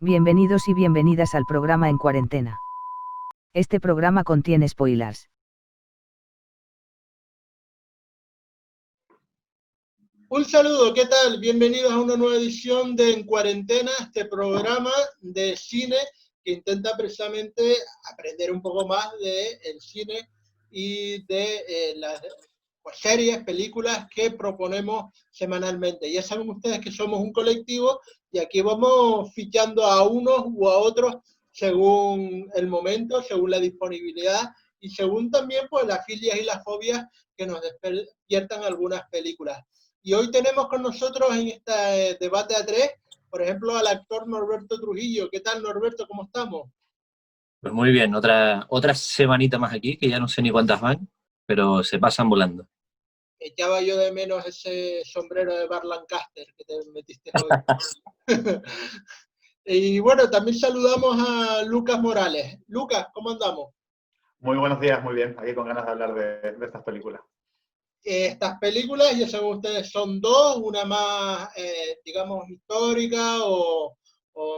Bienvenidos y bienvenidas al programa En Cuarentena. Este programa contiene spoilers. Un saludo, ¿qué tal? Bienvenidos a una nueva edición de En Cuarentena, este programa de cine que intenta precisamente aprender un poco más del cine y de las series, películas que proponemos semanalmente. Ya saben ustedes que somos un colectivo y aquí vamos fichando a unos u a otros según el momento, según la disponibilidad y según también pues, las filias y las fobias que nos despiertan algunas películas. Y hoy tenemos con nosotros en este debate a tres, por ejemplo, al actor Norberto Trujillo. ¿Qué tal, Norberto? ¿Cómo estamos? Pues muy bien, otra semanita más aquí, que ya no sé ni cuántas van, pero se pasan volando. Echaba yo de menos ese sombrero de Bar Lancaster que te metiste hoy. Y bueno, también saludamos a Lucas Morales. Lucas, ¿cómo andamos? Muy buenos días, muy bien. Aquí con ganas de hablar de estas películas. Estas películas, ya saben ustedes, son dos, una más, digamos, histórica o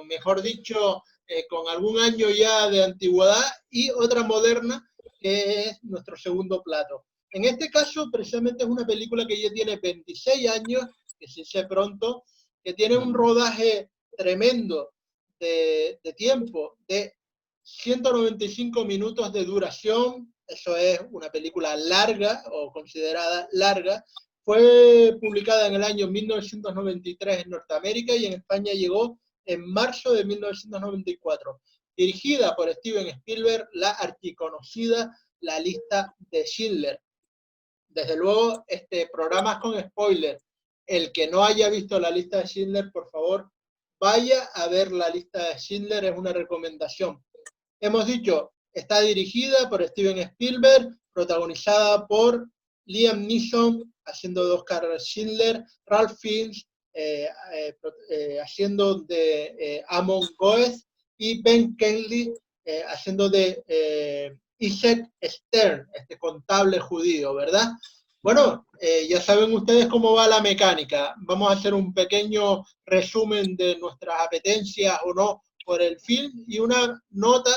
mejor dicho, con algún año ya de antigüedad y otra moderna, que es nuestro segundo plato. En este caso, precisamente es una película que ya tiene 26 años, que se dice pronto, que tiene un rodaje tremendo de tiempo, de 195 minutos de duración. Eso es una película larga o considerada larga. Fue publicada en el año 1993 en Norteamérica y en España llegó en marzo de 1994. Dirigida por Steven Spielberg, la archiconocida La lista de Schindler. Desde luego, este programa es con spoiler. El que no haya visto La lista de Schindler, por favor, vaya a ver La lista de Schindler, es una recomendación. Hemos dicho, está dirigida por Steven Spielberg, protagonizada por Liam Neeson, haciendo de Oscar Schindler, Ralph Fiennes, haciendo de Amon Goeth, y Ben Kingsley, haciendo de Isaac Stern, este contable judío, ¿verdad? Bueno, ya saben ustedes cómo va la mecánica. Vamos a hacer un pequeño resumen de nuestras apetencias o no por el film y una nota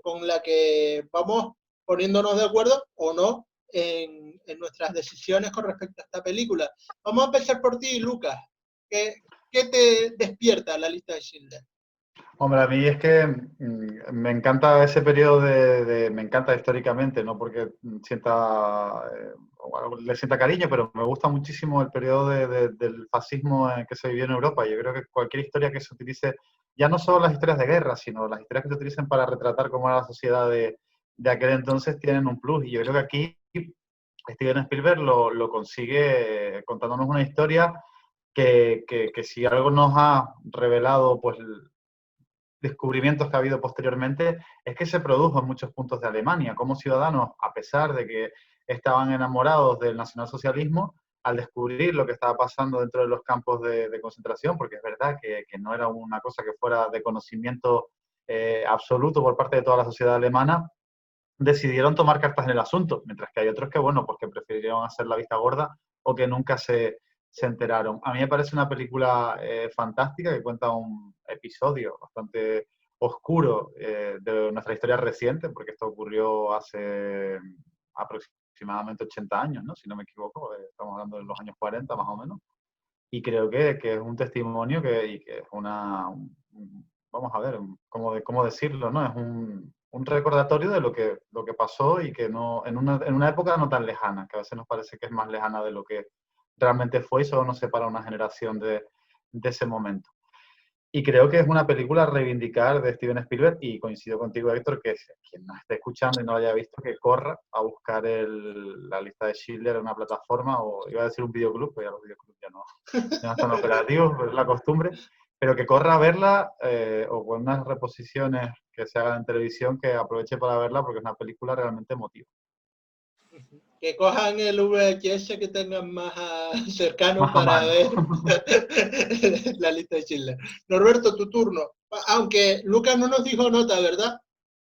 con la que vamos poniéndonos de acuerdo o no en nuestras decisiones con respecto a esta película. Vamos a empezar por ti, Lucas. ¿Qué te despierta La lista de Schindler? Hombre, a mí es que me encanta ese periodo me encanta históricamente, no porque le sienta cariño, pero me gusta muchísimo el periodo del fascismo que se vivió en Europa. Yo creo que cualquier historia que se utilice, ya no solo las historias de guerra, sino las historias que se utilicen para retratar cómo era la sociedad de aquel entonces, tienen un plus. Y yo creo que aquí Steven Spielberg lo consigue contándonos una historia que si algo nos ha revelado, pues descubrimientos que ha habido posteriormente, es que se produjo en muchos puntos de Alemania, como ciudadanos, a pesar de que estaban enamorados del nacionalsocialismo, al descubrir lo que estaba pasando dentro de los campos de concentración, porque es verdad que no era una cosa que fuera de conocimiento absoluto por parte de toda la sociedad alemana, decidieron tomar cartas en el asunto, mientras que hay otros que, bueno, pues que prefirieron hacer la vista gorda o que nunca se enteraron. A mí me parece una película fantástica que cuenta un episodio bastante oscuro de nuestra historia reciente, porque esto ocurrió hace aproximadamente 80 años, ¿no? Si no me equivoco, estamos hablando de los años 40 más o menos. Y creo que es un testimonio y que es vamos a ver, ¿cómo decirlo? ¿No? Es un recordatorio de lo que pasó y que no, en una época no tan lejana, que a veces nos parece que es más lejana de lo que realmente fue y solo nos separa una generación de ese momento. Y creo que es una película a reivindicar de Steven Spielberg, y coincido contigo, Héctor, que quien nos esté escuchando y no lo haya visto, que corra a buscar la lista de Schindler en una plataforma, o iba a decir un videoclub, pero ya los videoclubs ya no están operativos, pero es la costumbre, pero que corra a verla o con unas reposiciones que se hagan en televisión, que aproveche para verla porque es una película realmente emotiva. Que cojan el VHS que tengan más cercano Más a para mano. ver La lista de Schindler. Norberto, tu turno. Aunque Lucas no nos dijo nota, ¿verdad?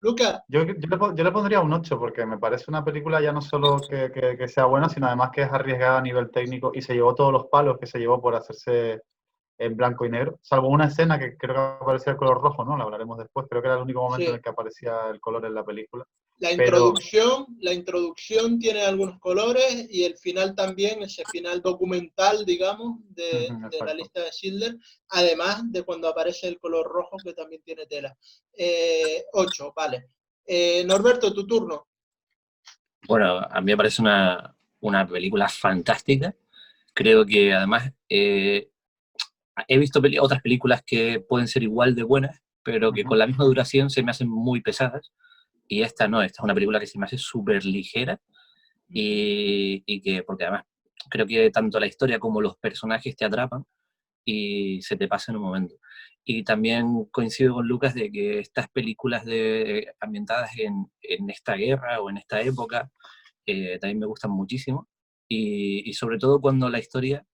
Lucas. Yo le pondría un 8 porque me parece una película ya no solo que sea buena, sino además que es arriesgada a nivel técnico y se llevó todos los palos que se llevó por hacerse en blanco y negro, salvo una escena que creo que aparecía el color rojo, ¿no? La hablaremos después, creo que era el único momento en Sí. el que aparecía el color en la película. La Pero introducción tiene algunos colores y el final también, ese final documental, digamos, de la exacto. lista de Schindler, además de cuando aparece el color rojo que también tiene tela. 8, vale. Norberto, tu turno. Bueno, a mí me parece una película fantástica. Creo que además he visto otras películas que pueden ser igual de buenas, pero que con la misma duración se me hacen muy pesadas. Y esta no, esta es una película que se me hace súper ligera y que, porque además creo que tanto la historia como los personajes te atrapan y se te pasa en un momento. Y también coincido con Lucas de que estas películas ambientadas en esta guerra o en esta época también me gustan muchísimo. Y sobre todo cuando la historia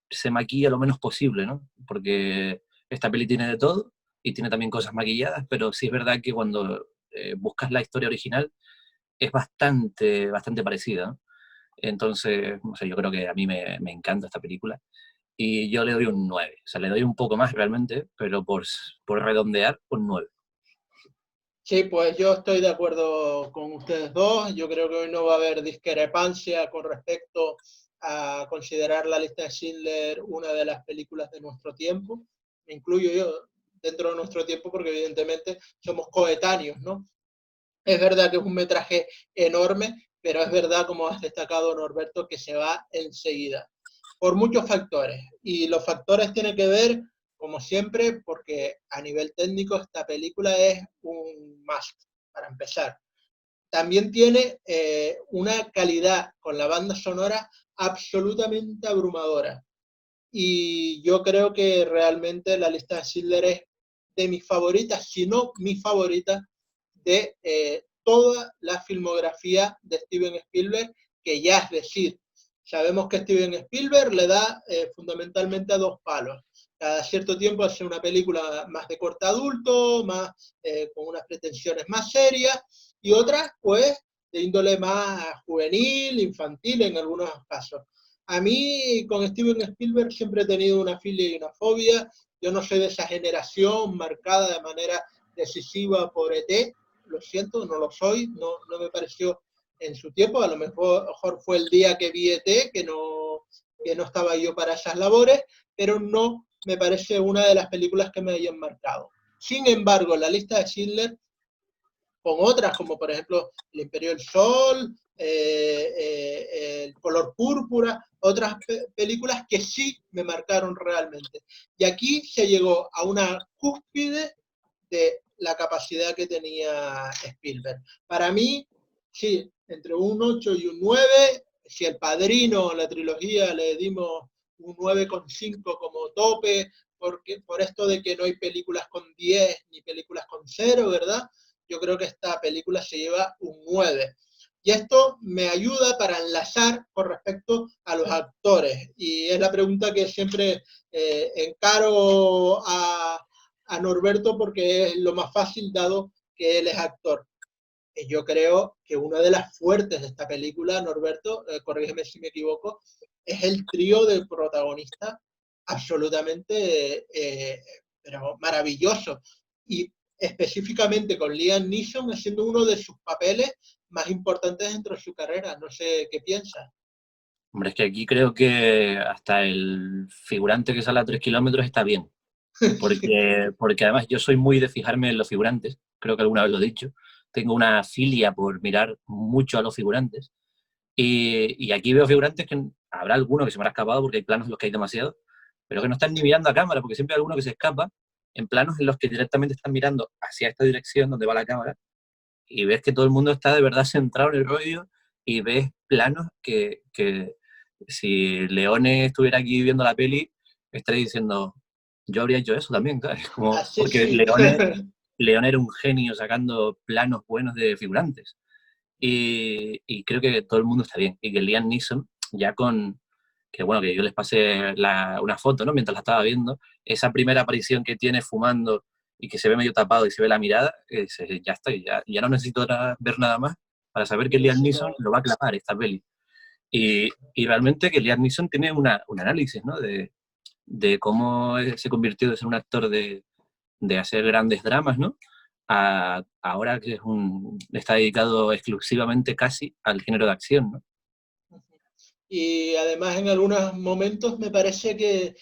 se maquilla lo menos posible, ¿no? Porque esta peli tiene de todo y tiene también cosas maquilladas, pero sí es verdad que cuando buscas la historia original es bastante parecida, ¿no? Entonces, no sé, yo creo que a mí me encanta esta película y yo le doy un 9. O sea, le doy un poco más realmente, pero por redondear, un 9. Sí, pues yo estoy de acuerdo con ustedes dos. Yo creo que hoy no va a haber discrepancia con respecto a considerar la lista de Schindler una de las películas de nuestro tiempo. Me incluyo yo dentro de nuestro tiempo porque evidentemente somos coetáneos, ¿no? Es verdad que es un metraje enorme, pero es verdad, como has destacado, Norberto, que se va enseguida, por muchos factores. Y los factores tienen que ver, como siempre, porque a nivel técnico esta película es un must, para empezar. También tiene una calidad con la banda sonora absolutamente abrumadora. Y yo creo que realmente la lista de Schindler es de mis favoritas, si no mi favorita, de toda la filmografía de Steven Spielberg, que ya es decir, sabemos que Steven Spielberg le da fundamentalmente a dos palos. Cada cierto tiempo hace una película más de corte adulto, más con unas pretensiones más serias, y otras, pues, de índole más juvenil, infantil en algunos casos. A mí, con Steven Spielberg, siempre he tenido una filia y una fobia. Yo no soy de esa generación marcada de manera decisiva por ET, lo siento, no lo soy, no me pareció en su tiempo, a lo mejor fue el día que vi ET, que no estaba yo para esas labores, pero no me parece una de las películas que me hayan marcado. Sin embargo, la lista de Schindler, con otras como por ejemplo El Imperio del Sol, El Color Púrpura, otras películas que sí me marcaron realmente. Y aquí se llegó a una cúspide de la capacidad que tenía Spielberg. Para mí, sí, entre un 8 y un 9, si El Padrino, la trilogía, le dimos un 9,5 como tope, porque, por esto de que no hay películas con 10 ni películas con 0, ¿verdad? Yo creo que esta película se lleva un 9. Y esto me ayuda para enlazar con respecto a los actores. Y es la pregunta que siempre encaro a Norberto porque es lo más fácil dado que él es actor. Yo creo que una de las fuertes de esta película, Norberto, corrígeme si me equivoco, es el trío de protagonistas absolutamente pero maravilloso. Y específicamente con Liam Neeson haciendo uno de sus papeles más importantes dentro de su carrera. No sé qué piensas. Hombre, es que aquí creo que hasta el figurante que sale a 3 kilómetros está bien. Porque además yo soy muy de fijarme en los figurantes, creo que alguna vez lo he dicho. Tengo una filia por mirar mucho a los figurantes. Y aquí veo figurantes que habrá alguno que se me habrá escapado porque hay planos en los que hay demasiado, pero que no están ni mirando a cámara, porque siempre hay alguno que se escapa en planos en los que directamente están mirando hacia esta dirección donde va la cámara y ves que todo el mundo está de verdad centrado en el rollo y ves planos que si Leone estuviera aquí viendo la peli, estaría diciendo, yo habría hecho eso también, ¿sabes? Como, Así porque sí. Leone era un genio sacando planos buenos de figurantes. Y creo que todo el mundo está bien. Y que Liam Neeson, ya con, que bueno, que yo les pasé una foto, ¿no? Mientras la estaba viendo, esa primera aparición que tiene fumando y que se ve medio tapado y se ve la mirada, ya está, ya no necesito ver nada más para saber que Liam Neeson lo va a clavar esta peli. Y realmente que Liam Neeson tiene un análisis, ¿no? de cómo se convirtió de ser un actor de hacer grandes dramas, ¿no? A ahora que está dedicado exclusivamente casi al género de acción, ¿no? Y además en algunos momentos me parece que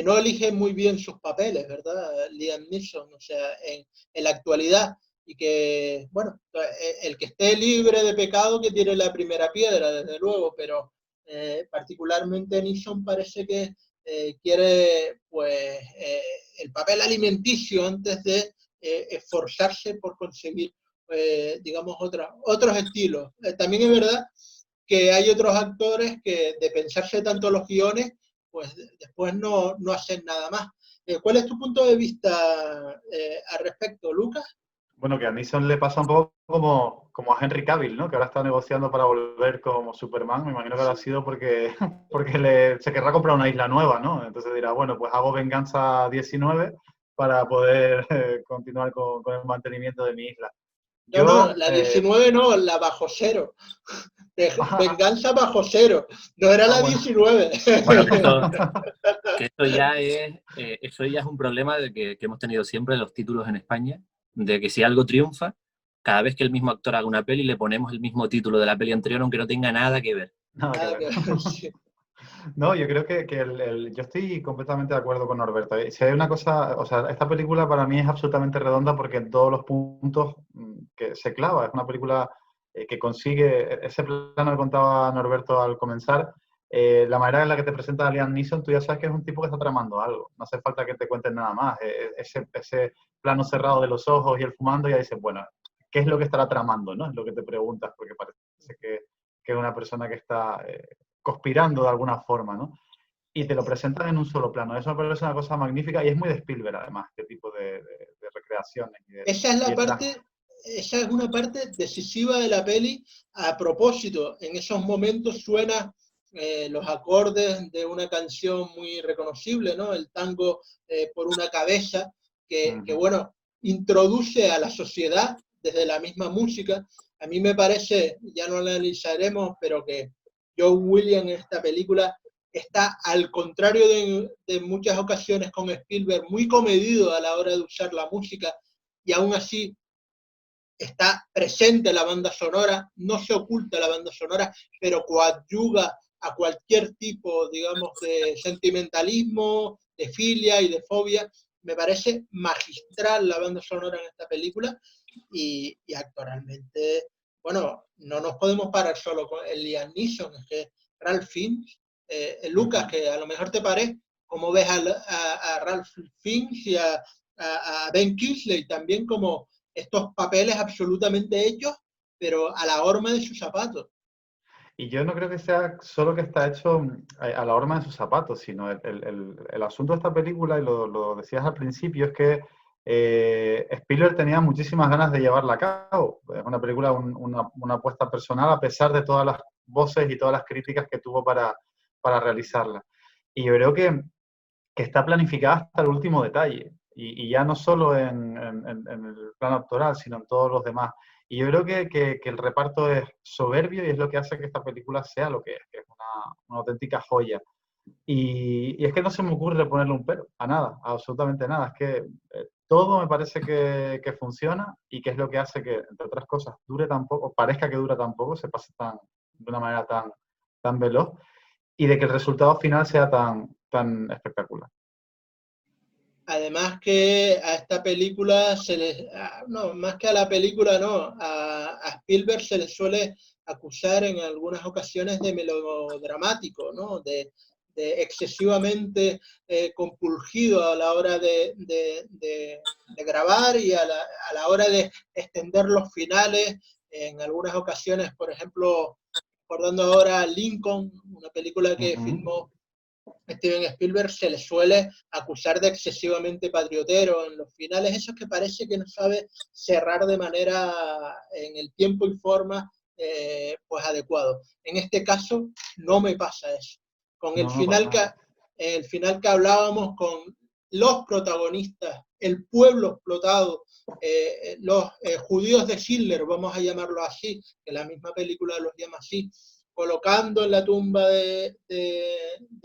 no elige muy bien sus papeles, ¿verdad? Liam Neeson, o sea, en la actualidad. Y que, bueno, el que esté libre de pecado que tire la primera piedra, desde luego, pero particularmente Neeson parece que quiere, pues, el papel alimenticio antes de esforzarse por conseguir, digamos, otros estilos. También es verdad que hay otros actores que de pensarse tanto los guiones, pues después no hacen nada más. ¿Cuál es tu punto de vista al respecto, Lucas? Bueno, que a Neeson le pasa un poco como a Henry Cavill, ¿no? Que ahora está negociando para volver como Superman. Me imagino que habrá sido porque se querrá comprar una isla nueva, ¿no? Entonces dirá, bueno, pues hago Venganza 19 para poder continuar con el mantenimiento de mi isla. No, la 19 no, la bajo cero. Venganza bajo cero. No era la bueno. 19. Bueno, que eso ya es un problema que hemos tenido siempre en los títulos en España, de que si algo triunfa, cada vez que el mismo actor haga una peli le ponemos el mismo título de la peli anterior, aunque no tenga nada que ver. Nada que ver. Sí. No, yo creo que yo estoy completamente de acuerdo con Norberto. Si hay una cosa, o sea, esta película para mí es absolutamente redonda porque en todos los puntos que se clava. Es una película que consigue ese plano que contaba Norberto al comenzar. La manera en la que te presenta a Liam Neeson, tú ya sabes que es un tipo que está tramando algo. No hace falta que te cuenten nada más. Ese plano cerrado de los ojos y el fumando, ya dices, bueno, ¿qué es lo que estará tramando? ¿No? Es lo que te preguntas, porque parece que es una persona que está conspirando de alguna forma, ¿no? Y te lo presentan en un solo plano. Eso me parece una cosa magnífica y es muy de Spielberg, además, este tipo de recreaciones. Esa es una parte decisiva de la peli. A propósito, en esos momentos suena los acordes de una canción muy reconocible, ¿no? El tango por una cabeza, que, bueno, introduce a la sociedad desde la misma música. A mí me parece, ya no lo analizaremos, pero que John Williams en esta película está, al contrario de muchas ocasiones con Spielberg, muy comedido a la hora de usar la música, y aún así está presente la banda sonora, no se oculta la banda sonora, pero coadyuga a cualquier tipo, digamos, de sentimentalismo, de filia y de fobia. Me parece magistral la banda sonora en esta película y actoralmente, bueno, no nos podemos parar solo con el Liam Neeson, es que Ralph Fiennes, Lucas, que a lo mejor te parece, como ves a Ralph Fiennes y a Ben Kingsley también como estos papeles absolutamente hechos, pero a la horma de sus zapatos. Y yo no creo que sea solo que está hecho a la horma de sus zapatos, sino el asunto de esta película, y lo decías al principio, es que Spielberg tenía muchísimas ganas de llevarla a cabo. Es una película, una apuesta personal, a pesar de todas las voces y todas las críticas que tuvo para realizarla. Y yo creo que está planificada hasta el último detalle. Y ya no solo en el plano actoral, sino en todos los demás. Y yo creo que el reparto es soberbio y es lo que hace que esta película sea lo que es una auténtica joya. Y es que no se me ocurre ponerle un pero a nada, a absolutamente nada. Es que todo me parece que funciona y que es lo que hace que, entre otras cosas, dure tan poco, parezca que dura tan poco, se pase de una manera tan veloz y de que el resultado final sea tan espectacular. Además que a esta película no, más que a la película no, a Spielberg se le suele acusar en algunas ocasiones de melodramático, ¿no? De excesivamente compulgido a la hora de grabar y a la hora de extender los finales. En algunas ocasiones, por ejemplo, recordando ahora Lincoln, una película que filmó Steven Spielberg, se le suele acusar de excesivamente patriotero en los finales, esos que parece que no sabe cerrar de manera en el tiempo y forma pues adecuado. En este caso no me pasa eso. Con No, el final que hablábamos, con los protagonistas, el pueblo explotado, los judíos de Schindler, vamos a llamarlo así, que la misma película los llama así, colocando en la tumba de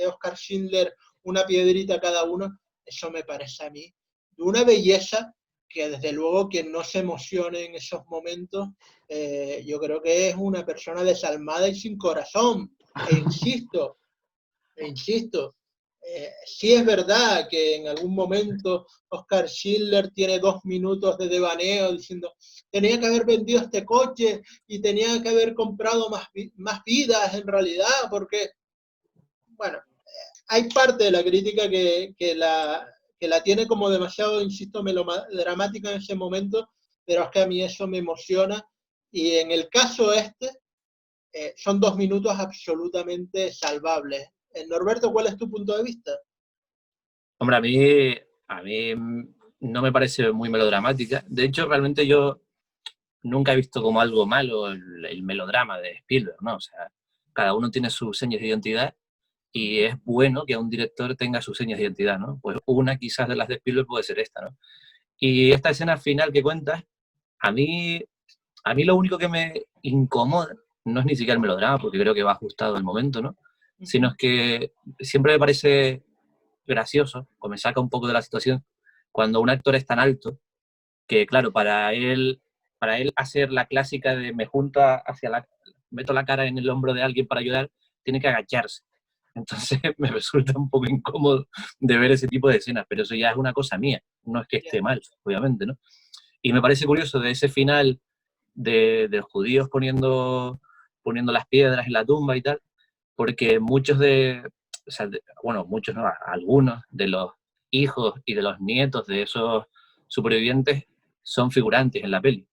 Oscar Schindler una piedrita cada uno, eso me parece a mí de una belleza que desde luego quien no se emocione en esos momentos, yo creo que es una persona desalmada y sin corazón. E insisto, sí es verdad que en algún momento Oscar Schindler tiene 2 minutos de devaneo diciendo tenía que haber vendido este coche y tenía que haber comprado más vidas en realidad, porque, bueno, hay parte de la crítica que la tiene como demasiado, insisto, melodramática en ese momento, pero es que a mí eso me emociona. Y en el caso son 2 minutos absolutamente salvables. Norberto, ¿cuál es tu punto de vista? Hombre, a mí no me parece muy melodramática. De hecho, realmente yo nunca he visto como algo malo el melodrama de Spielberg, ¿no? O sea, cada uno tiene sus señas de identidad y es bueno que un director tenga sus señas de identidad, ¿no? Pues una quizás de las de Spielberg puede ser esta, ¿no? Y esta escena final que cuentas, a mí, a mí lo único que me incomoda no es ni siquiera el melodrama, porque creo que va ajustado al momento, ¿no? Sino es que siempre me parece gracioso, o me saca un poco de la situación, cuando un actor es tan alto que, claro, para él hacer la clásica de meto la cara en el hombro de alguien para ayudar, tiene que agacharse. Entonces me resulta un poco incómodo de ver ese tipo de escenas, pero eso ya es una cosa mía, no es que esté mal, obviamente, ¿no? Y me parece curioso de ese final de los judíos poniendo las piedras en la tumba y tal, porque o sea, bueno, muchos no, algunos de los hijos y de los nietos de esos supervivientes son figurantes en la peli.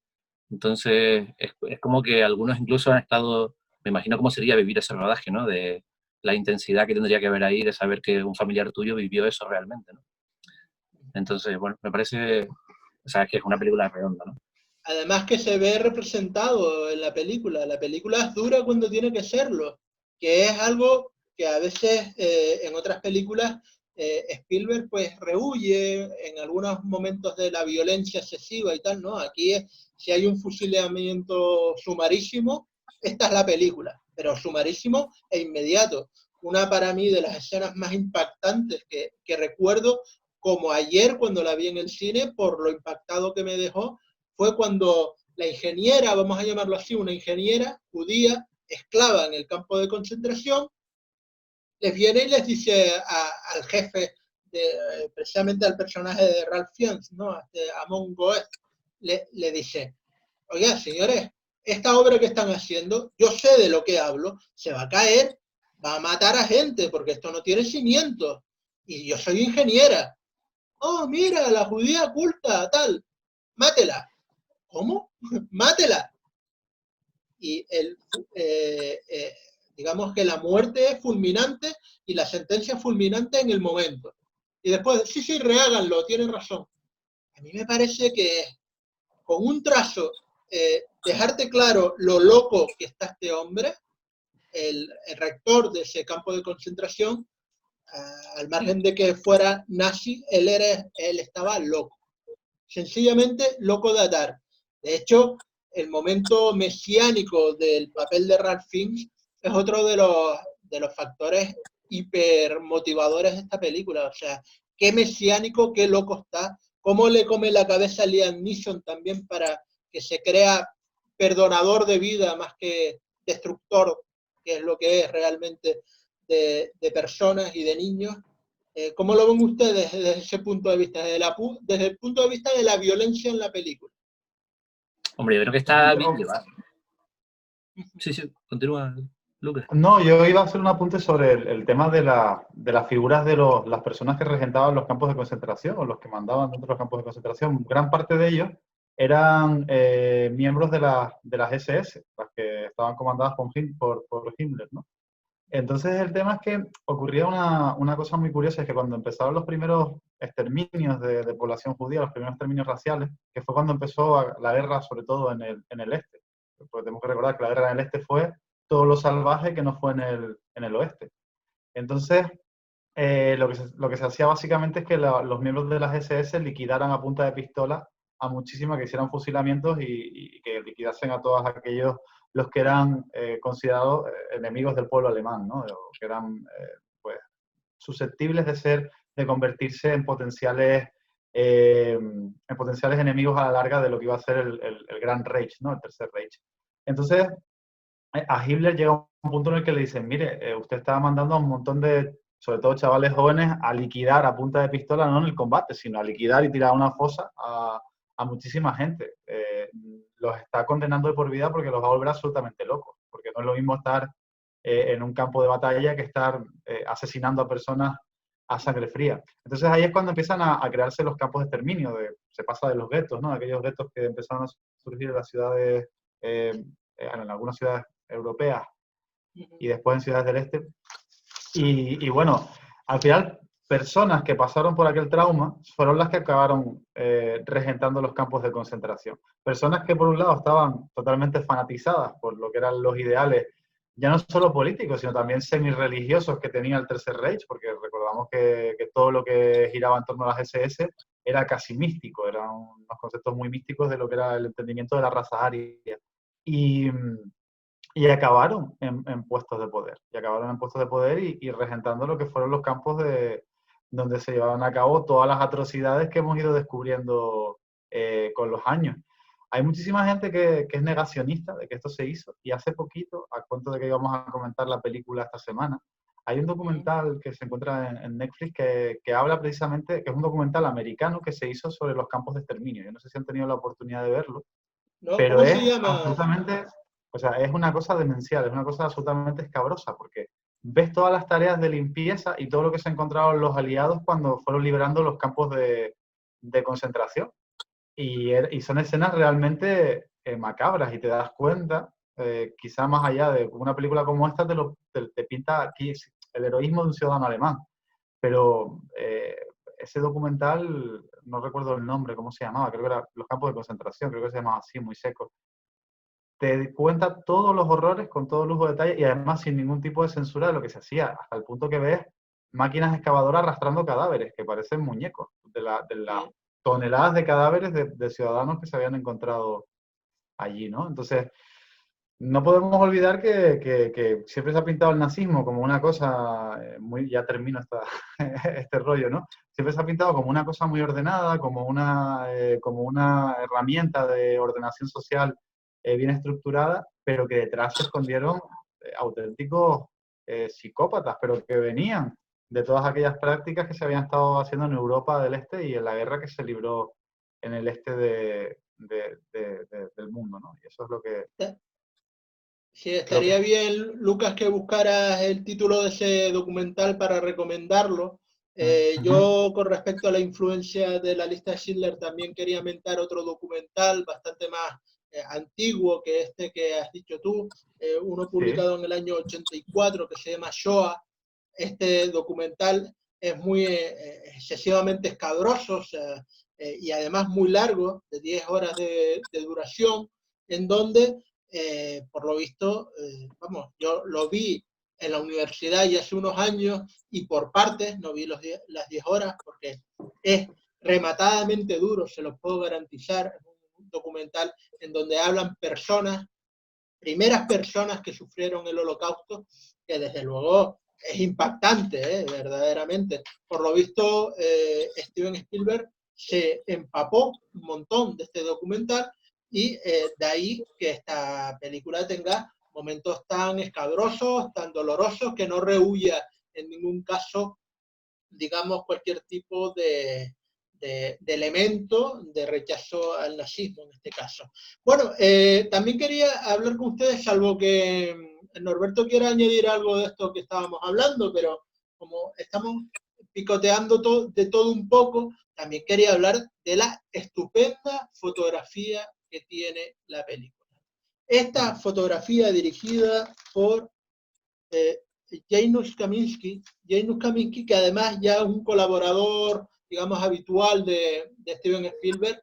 Entonces, es como que algunos incluso han estado, me imagino cómo sería vivir ese rodaje, ¿no? De la intensidad que tendría que haber ahí de saber que un familiar tuyo vivió eso realmente, ¿no? Entonces, bueno, me parece, o sea, que es una película redonda, ¿no? Además que se ve representado en la película. La película es dura cuando tiene que serlo, que es algo que a veces en otras películas Spielberg pues rehúye en algunos momentos de la violencia excesiva y tal, ¿no? Aquí si hay un fusilamiento sumarísimo, esta es la película, pero sumarísimo e inmediato. Una para mí de las escenas más impactantes que recuerdo como ayer cuando la vi en el cine por lo impactado que me dejó fue cuando la ingeniera, vamos a llamarlo así, una ingeniera judía, esclava en el campo de concentración, les viene y les dice al jefe, precisamente al personaje de Ralph Fiennes, ¿no? Amon Goeth, le dice, oiga, señores, esta obra que están haciendo, yo sé de lo que hablo, se va a caer, va a matar a gente, porque esto no tiene cimientos, y yo soy ingeniera. Oh, mira, la judía culta, tal, mátela. ¿Cómo? Mátela. Y digamos que la muerte es fulminante y la sentencia es fulminante en el momento. Y después, sí, reháganlo, tienen razón. A mí me parece que con un trazo, dejarte claro lo loco que está este hombre, el rector de ese campo de concentración, al margen de que fuera nazi, él estaba loco. Sencillamente loco de atar. De hecho, el momento mesiánico del papel de Ralph Fiennes es otro de los factores hipermotivadores de esta película. O sea, qué mesiánico, qué loco está, cómo le come la cabeza a Liam Neeson también para que se crea perdonador de vida más que destructor, que es lo que es realmente de personas y de niños. ¿Cómo lo ven ustedes desde ese punto de vista, desde el punto de vista de la violencia en la película? Hombre, yo creo que está bien llevado. Sí, continúa, Lucas. No, yo iba a hacer un apunte sobre el tema de las figuras de las personas que regentaban los campos de concentración o los que mandaban dentro de los campos de concentración. Gran parte de ellos eran miembros de las SS, las que estaban comandadas por Himmler, ¿no? Entonces el tema es que ocurría una cosa muy curiosa, es que cuando empezaron los primeros exterminios de población judía, los primeros exterminios raciales, que fue cuando empezó la guerra, sobre todo en el este, porque tenemos que recordar que la guerra en el este fue todo lo salvaje que no fue en el oeste. Entonces, lo que se hacía básicamente es que los miembros de las SS liquidaran a punta de pistola a muchísimas, que hicieran fusilamientos y que liquidasen a todos aquellos los que eran considerados enemigos del pueblo alemán, ¿no? O que eran pues, susceptibles de convertirse en potenciales enemigos a la larga de lo que iba a ser el Gran Reich, ¿no? El Tercer Reich. Entonces, a Hitler llega un punto en el que le dicen, mire, usted está mandando a un montón de, sobre todo chavales jóvenes, a liquidar a punta de pistola, no en el combate, sino a liquidar y tirar a una fosa a muchísima gente. Los está condenando de por vida porque los va a volver absolutamente locos, porque no es lo mismo estar en un campo de batalla que estar asesinando a personas a sangre fría. Entonces ahí es cuando empiezan a crearse los campos de exterminio, se pasa de los guetos, ¿no? Aquellos guetos que empezaron a surgir en las ciudades, en algunas ciudades europeas y después en ciudades del este. Y bueno, al final, personas que pasaron por aquel trauma fueron las que acabaron regentando los campos de concentración. Personas que por un lado estaban totalmente fanatizadas por lo que eran los ideales, ya no solo políticos, sino también semi-religiosos que tenía el Tercer Reich, porque recordamos que todo lo que giraba en torno a las SS era casi místico, eran unos conceptos muy místicos de lo que era el entendimiento de la raza aria. Y acabaron en puestos de poder. Y acabaron en puestos de poder y regentando lo que fueron los campos donde se llevaban a cabo todas las atrocidades que hemos ido descubriendo con los años. Hay muchísima gente que es negacionista de que esto se hizo, y hace poquito, a cuento de que íbamos a comentar la película esta semana, hay un documental que se encuentra en Netflix que habla precisamente, que es un documental americano que se hizo sobre los campos de exterminio. Yo no sé si han tenido la oportunidad de verlo, ¿No? pero ¿Cómo se es llama? absolutamente, o sea, es una cosa demencial, es una cosa absolutamente escabrosa, porque ves todas las tareas de limpieza y todo lo que se encontraron los aliados cuando fueron liberando los campos de concentración. Y son escenas realmente macabras, y te das cuenta, quizá más allá de una película como esta, te pinta aquí el heroísmo de un ciudadano alemán. Pero ese documental, no recuerdo el nombre, cómo se llamaba, creo que era Los campos de concentración, creo que se llamaba así, muy seco. Te cuenta todos los horrores con todo lujo de detalle, y además sin ningún tipo de censura de lo que se hacía, hasta el punto que ves máquinas excavadoras arrastrando cadáveres que parecen muñecos, de las toneladas de cadáveres de ciudadanos que se habían encontrado allí, ¿no? Entonces, no podemos olvidar que siempre se ha pintado el nazismo como una cosa ya termino este rollo, ¿no? Siempre se ha pintado como una cosa muy ordenada, como una herramienta de ordenación social bien estructurada, pero que detrás se escondieron auténticos psicópatas, pero que venían de todas aquellas prácticas que se habían estado haciendo en Europa del Este y en la guerra que se libró en el este del mundo, ¿no? Y eso es lo que... Sí, estaría bien, Lucas, que buscaras el título de ese documental para recomendarlo. Yo, con respecto a la influencia de la lista de Schindler, también quería mentar otro documental bastante más antiguo que este que has dicho tú, uno publicado en el año 84 que se llama Shoah. Este documental es muy excesivamente escabroso, o sea, y además muy largo, de 10 horas de duración, en donde, por lo visto, vamos, yo lo vi en la universidad ya hace unos años y por partes, no vi las 10 horas porque es rematadamente duro, se los puedo garantizar. Es un documental en donde hablan primeras personas que sufrieron el Holocausto, que desde luego es impactante, verdaderamente. Por lo visto, Steven Spielberg se empapó un montón de este documental, y de ahí que esta película tenga momentos tan escabrosos, tan dolorosos, que no rehúya en ningún caso, digamos, cualquier tipo de elemento de rechazo al nazismo en este caso. Bueno, también quería hablar con ustedes, salvo que Norberto quiera añadir algo de esto que estábamos hablando, pero como estamos picoteando de todo un poco, también quería hablar de la estupenda fotografía que tiene la película. Esta fotografía dirigida por Janusz Kaminski, que además ya es un colaborador, digamos, habitual de Steven Spielberg,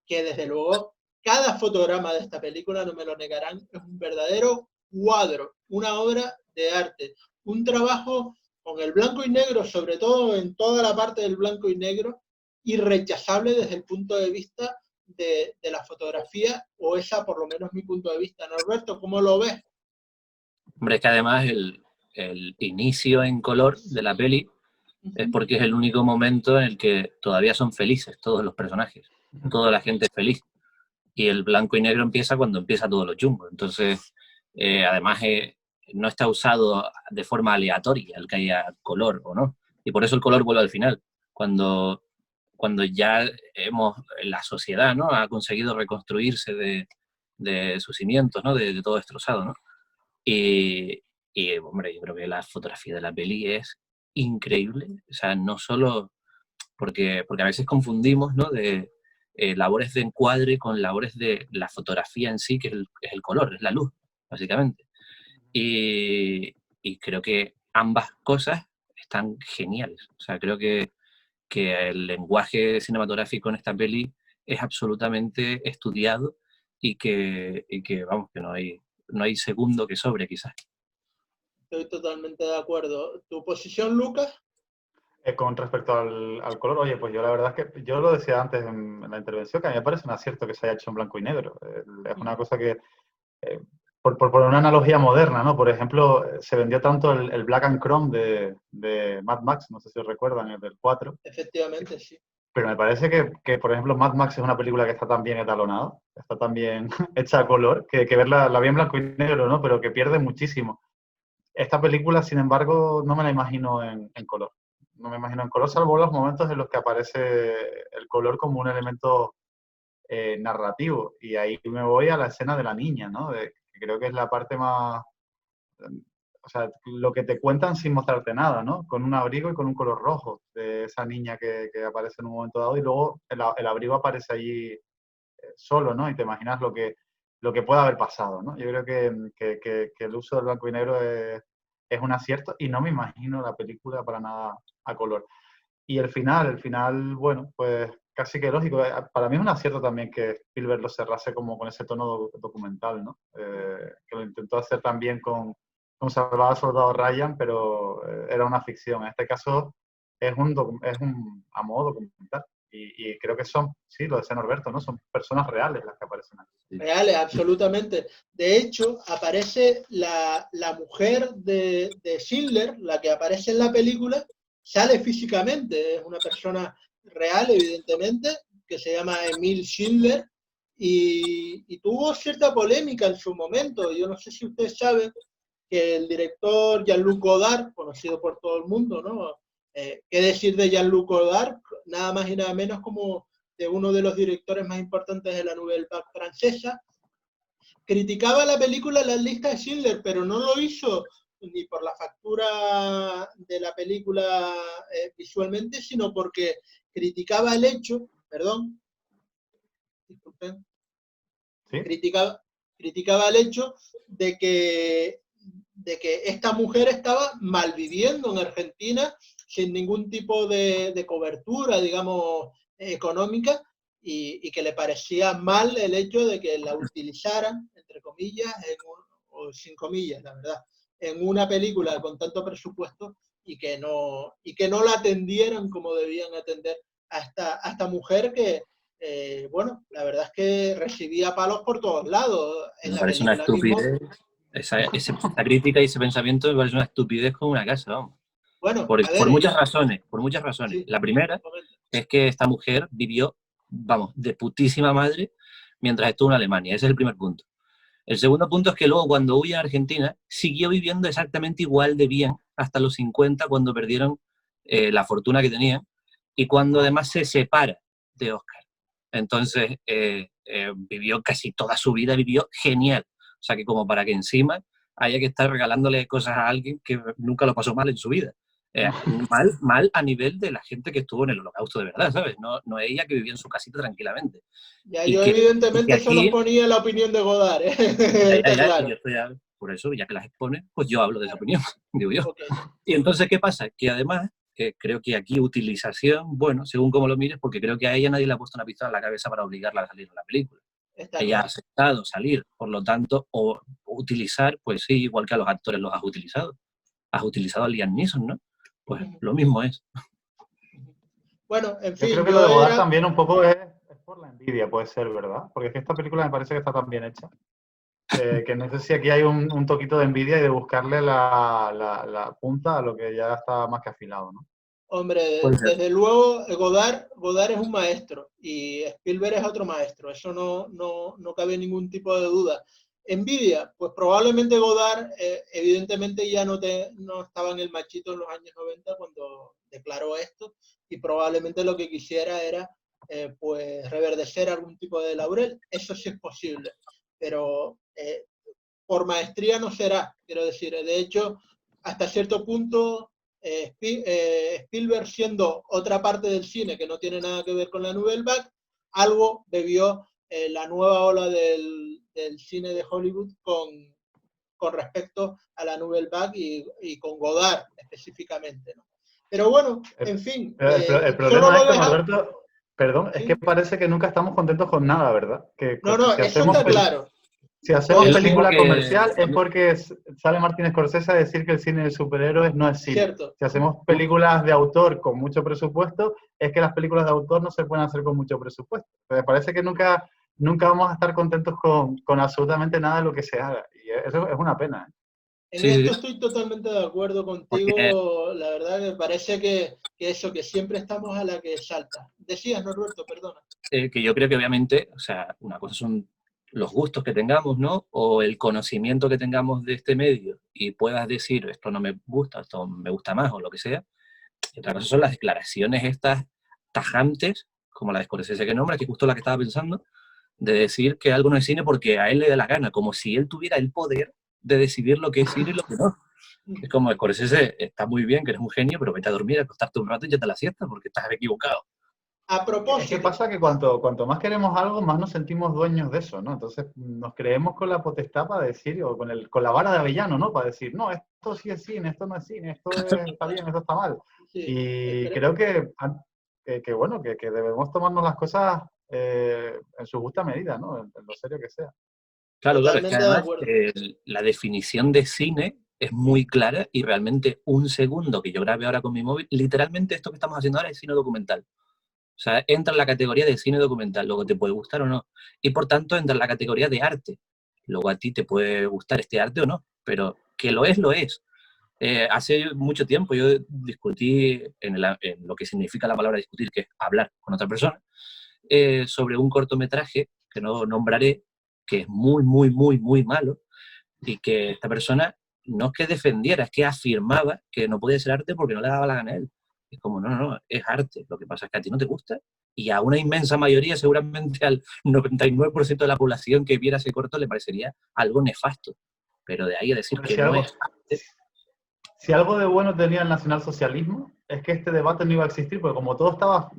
que desde luego cada fotograma de esta película, no me lo negarán, es un verdadero cuadro, una obra de arte, un trabajo con el blanco y negro, sobre todo en toda la parte del blanco y negro, irrechazable desde el punto de vista de la fotografía, o esa por lo menos mi punto de vista. Norberto, ¿cómo lo ves? Hombre, es que además el inicio en color de la peli es porque es el único momento en el que todavía son felices todos los personajes, toda la gente es feliz. Y el blanco y negro empieza cuando empieza todo lo chungo. Entonces, además, no está usado de forma aleatoria el que haya color o no. Y por eso el color vuelve al final. Cuando ya la sociedad, ¿no?, ha conseguido reconstruirse de sus cimientos, ¿no?, de todo destrozado, ¿no? Hombre, yo creo que la fotografía de la peli es increíble. O sea, no solo porque a veces confundimos, ¿no?, de labores de encuadre con labores de la fotografía en sí, que es el color, es la luz, básicamente. Y creo que ambas cosas están geniales. O sea, creo que el lenguaje cinematográfico en esta peli es absolutamente estudiado y que vamos, que no hay segundo que sobre, quizás. Estoy totalmente de acuerdo. ¿Tu posición, Lucas? Con respecto al color, oye, pues yo la verdad es que yo lo decía antes en la intervención, que a mí me parece un acierto que se haya hecho en blanco y negro. Es una cosa que, por una analogía moderna, ¿no? Por ejemplo, se vendió tanto el Black and Chrome de Mad Max, no sé si os recuerdan, el del 4. Efectivamente, sí. Pero me parece que, por ejemplo, Mad Max es una película que está tan bien etalonada, está tan bien hecha a color, que verla la vi en blanco y negro, ¿no? Pero que pierde muchísimo. Esta película, sin embargo, no me la imagino en color. No me imagino en color, salvo los momentos en los que aparece el color como un elemento narrativo. Y ahí me voy a la escena de la niña, ¿no? Que creo que es la parte más... O sea, lo que te cuentan sin mostrarte nada, ¿no? Con un abrigo y con un color rojo de esa niña que aparece en un momento dado y luego el abrigo aparece allí solo, ¿no? Y te imaginas lo que puede haber pasado, ¿no? Yo creo que el uso del blanco y negro es un acierto y no me imagino la película para nada a color. Y el final, bueno, pues casi que lógico. Para mí es un acierto también que Spielberg lo cerrase como con ese tono documental, ¿no? Que lo intentó hacer también con Salvar al Soldado Ryan, pero era una ficción. En este caso es a modo documental. Y creo que son, sí, lo decía Norberto, ¿no? Son personas reales las que aparecen aquí. Reales, absolutamente. De hecho, aparece la mujer de Schindler, la que aparece en la película, sale físicamente, es una persona real, evidentemente, que se llama Emil Schindler, y tuvo cierta polémica en su momento. Yo no sé si ustedes saben que el director Jean-Luc Godard, conocido por todo el mundo, ¿no? ¿Qué decir de Jean-Luc Godard? Nada más y nada menos como de uno de los directores más importantes de la Nouvelle Vague francesa. Criticaba la película La lista de Schindler, pero no lo hizo ni por la factura de la película visualmente, sino porque criticaba el hecho, perdón, disculpen, ¿Sí? criticaba el hecho de que esta mujer estaba malviviendo en Argentina sin ningún tipo de cobertura, digamos, económica, y que le parecía mal el hecho de que la utilizaran, entre comillas, o sin comillas, la verdad, en una película con tanto presupuesto y que no la atendieran como debían atender a esta mujer que, bueno, la verdad es que recibía palos por todos lados en Me la parece una película mismo. estupidez. Esa crítica y ese pensamiento me parece una estupidez como una casa, vamos. Bueno, a Por ver, muchas razones, por muchas razones. sí, La primera es que esta mujer vivió, vamos, de putísima madre mientras estuvo en Alemania. Ese es el primer punto. El segundo punto es que luego, cuando huye a Argentina, siguió viviendo exactamente igual de bien hasta los 50, cuando perdieron la fortuna que tenían y cuando además se separa de Oscar. Entonces, vivió casi toda su vida, vivió genial. O sea, que como para que encima haya que estar regalándole cosas a alguien que nunca lo pasó mal en su vida. Mal a nivel de la gente que estuvo en el Holocausto de verdad, ¿sabes? No ella que vivía en su casita tranquilamente. Ya, Y yo que evidentemente solo aquí, ponía la opinión de Godard, está y claro. yo estoy, por eso, ya que las expone, pues yo hablo de esa opinión, digo yo. Okay. Y entonces, ¿qué pasa? Que además, creo que aquí utilización, bueno, según como lo mires, porque creo que a ella nadie le ha puesto una pistola en la cabeza para obligarla a salir en la película. Está Ella claro. ha aceptado salir, por lo tanto, o utilizar, pues sí, igual que a los actores los has utilizado. Has utilizado a Liam Neeson, ¿no? Pues lo mismo es. Bueno, en Yo fin, creo que lo de Godard era... también un poco es por la envidia, puede ser, ¿verdad? Porque es que esta película me parece que está tan bien hecha. Que no sé si aquí hay un toquito de envidia y de buscarle la punta a lo que ya está más que afilado, ¿no? Hombre, Puede ser. desde luego Godard es un maestro y Spielberg es otro maestro, eso no cabe ningún tipo de duda. Envidia, pues probablemente Godard evidentemente ya no estaba en el machito en los años 90 cuando declaró esto y probablemente lo que quisiera era pues reverdecer algún tipo de laurel, eso sí es posible, pero por maestría no será, quiero decir, de hecho, hasta cierto punto Spielberg, siendo otra parte del cine que no tiene nada que ver con la Nouvelle Vague, algo bebió la nueva ola del cine de Hollywood con respecto a la Nouvelle Vague y con Godard específicamente, ¿no? Pero bueno, en fin, El solo problema es lo que, dejamos. Norberto, perdón, es que ¿Sí? parece que nunca estamos contentos con nada, ¿verdad? Que No, no, si eso hacemos está claro. Si Lo hacemos Es de lo mismo película que... comercial es porque sale Martin Scorsese a decir que el cine de superhéroes no es cine. cierto. Si hacemos películas de autor con mucho presupuesto, es que las películas de autor no se pueden hacer con mucho presupuesto. Me parece que nunca vamos a estar contentos con absolutamente nada de lo que se haga. Y eso es una pena, ¿eh? En Sí, sí, esto sí, estoy totalmente de acuerdo porque contigo. La verdad me parece que eso, que siempre estamos a la que salta. Decías, Norberto, perdona. que yo creo que obviamente, o sea, una cosa son los gustos que tengamos, ¿no? O el conocimiento que tengamos de este medio y puedas decir, esto no me gusta, esto me gusta más o lo que sea. Y otra cosa son las declaraciones estas tajantes, como la de Scorsese que nombra, que justo la que estaba pensando, de decir que algo no es cine porque a él le da la gana, como si él tuviera el poder de decidir lo que es cine y lo que no. Es como Scorsese, está muy bien, que eres un genio, pero vete a dormir, a acostarte un rato y ya te la siesta porque estás equivocado. A Es que propósito, pasa que cuanto más queremos algo, más nos sentimos dueños de eso, ¿no? Entonces nos creemos con la potestad para decir, o con la vara de avellano, ¿no? Para decir, no, esto sí es cine, esto no es cine, está bien, esto está mal. sí, Y creo bueno, que debemos tomarnos las cosas en su justa medida, ¿no? En lo serio que sea. Claro, claro, es que totalmente de además acuerdo. la definición de cine es muy clara y realmente un segundo que yo grabe ahora con mi móvil, literalmente esto que estamos haciendo ahora es cine documental. O sea, entra en la categoría de cine documental, luego te puede gustar o no. Y por tanto entra en la categoría de arte. Luego a ti te puede gustar este arte o no, pero que lo es, lo es. Hace mucho tiempo yo discutí en lo que significa la palabra discutir, que es hablar con otra persona, sobre un cortometraje que no nombraré, que es muy, muy, muy, muy malo, y que esta persona no es que defendiera, es que afirmaba que no podía ser arte porque no le daba la gana a él. Es como, no, es arte. Lo que pasa es que a ti no te gusta y a una inmensa mayoría, seguramente al 99% de la población que viera ese corto le parecería algo nefasto. Pero de ahí a decir Hombre, que no es arte, si algo de bueno tenía el nacionalsocialismo, es que este debate no iba a existir, porque como todo estaba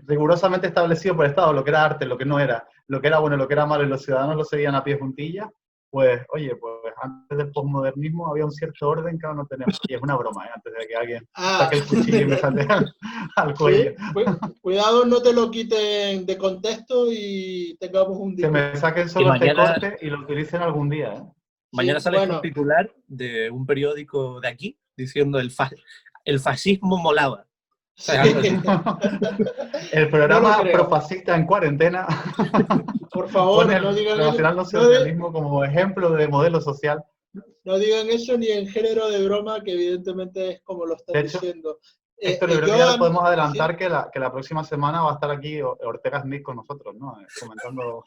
rigurosamente establecido por el Estado, lo que era arte, lo que no era, lo que era bueno, lo que era malo, y los ciudadanos lo seguían a pie juntillas, pues, oye, pues antes del posmodernismo había un cierto orden que ahora no tenemos. Y es una broma, ¿eh? Antes de que alguien Ah, saque el cuchillo y me salte al cuello. cuidado, no te lo quiten de contexto y tengamos un Que me disgusto. saquen que solo este mañana, corte y lo utilicen algún día, ¿eh? mañana Sí, sale un bueno, titular de un periódico de aquí diciendo el fascismo molaba. sí. ¿Sabes? Algo así. El No lo programa creo. Profascista en cuarentena Por favor, pone no el digan eso. nacionalsocialismo como ejemplo de modelo social. No digan eso ni en género de broma, que evidentemente es como lo están De hecho, diciendo. Héctor, yo creo que Yo, ya podemos sí, adelantar que la próxima semana va a estar aquí Ortega Smith con nosotros, ¿no? Comentando,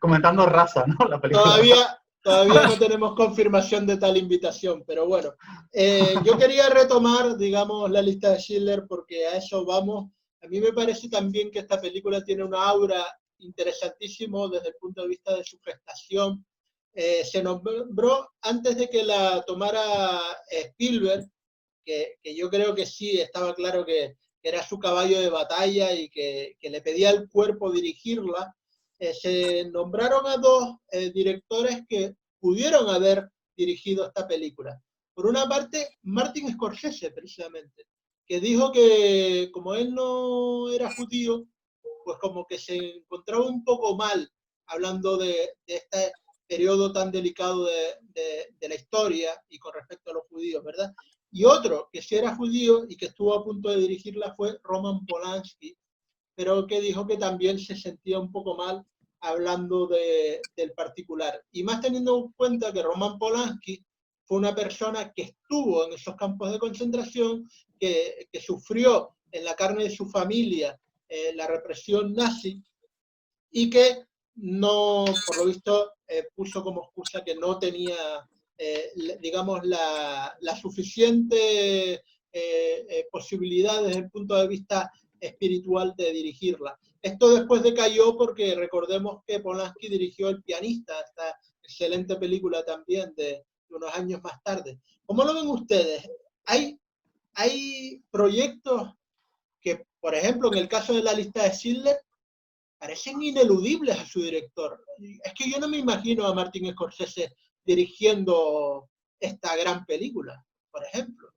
comentando Raza, ¿no? La película Raza. todavía no tenemos confirmación de tal invitación, pero bueno. Yo quería retomar, digamos, la lista de Schindler porque a eso vamos. A mí me parece también que esta película tiene una aura interesantísimo desde el punto de vista de su gestación. Se nombró antes de que la tomara Spielberg, que yo creo que sí estaba claro que era su caballo de batalla y que le pedía al cuerpo dirigirla. Se nombraron a dos directores que pudieron haber dirigido esta película. Por una parte, Martin Scorsese, precisamente, que dijo que como él no era judío, pues como que se encontraba un poco mal hablando de este periodo tan delicado de la historia y con respecto a los judíos, ¿verdad? Y otro que sí era judío y que estuvo a punto de dirigirla fue Roman Polanski, pero que dijo que también se sentía un poco mal hablando del particular. Y más teniendo en cuenta que Roman Polanski fue una persona que estuvo en esos campos de concentración, que sufrió en la carne de su familia la represión nazi y que no, por lo visto, puso como excusa que no tenía, digamos, la suficiente posibilidad desde el punto de vista espiritual de dirigirla. Esto después decayó porque recordemos que Polanski dirigió El pianista, esta excelente película también de unos años más tarde. ¿Cómo lo ven ustedes? Hay proyectos que, por ejemplo, en el caso de La lista de Schindler, parecen ineludibles a su director. Es que yo no me imagino a Martin Scorsese dirigiendo esta gran película, por ejemplo.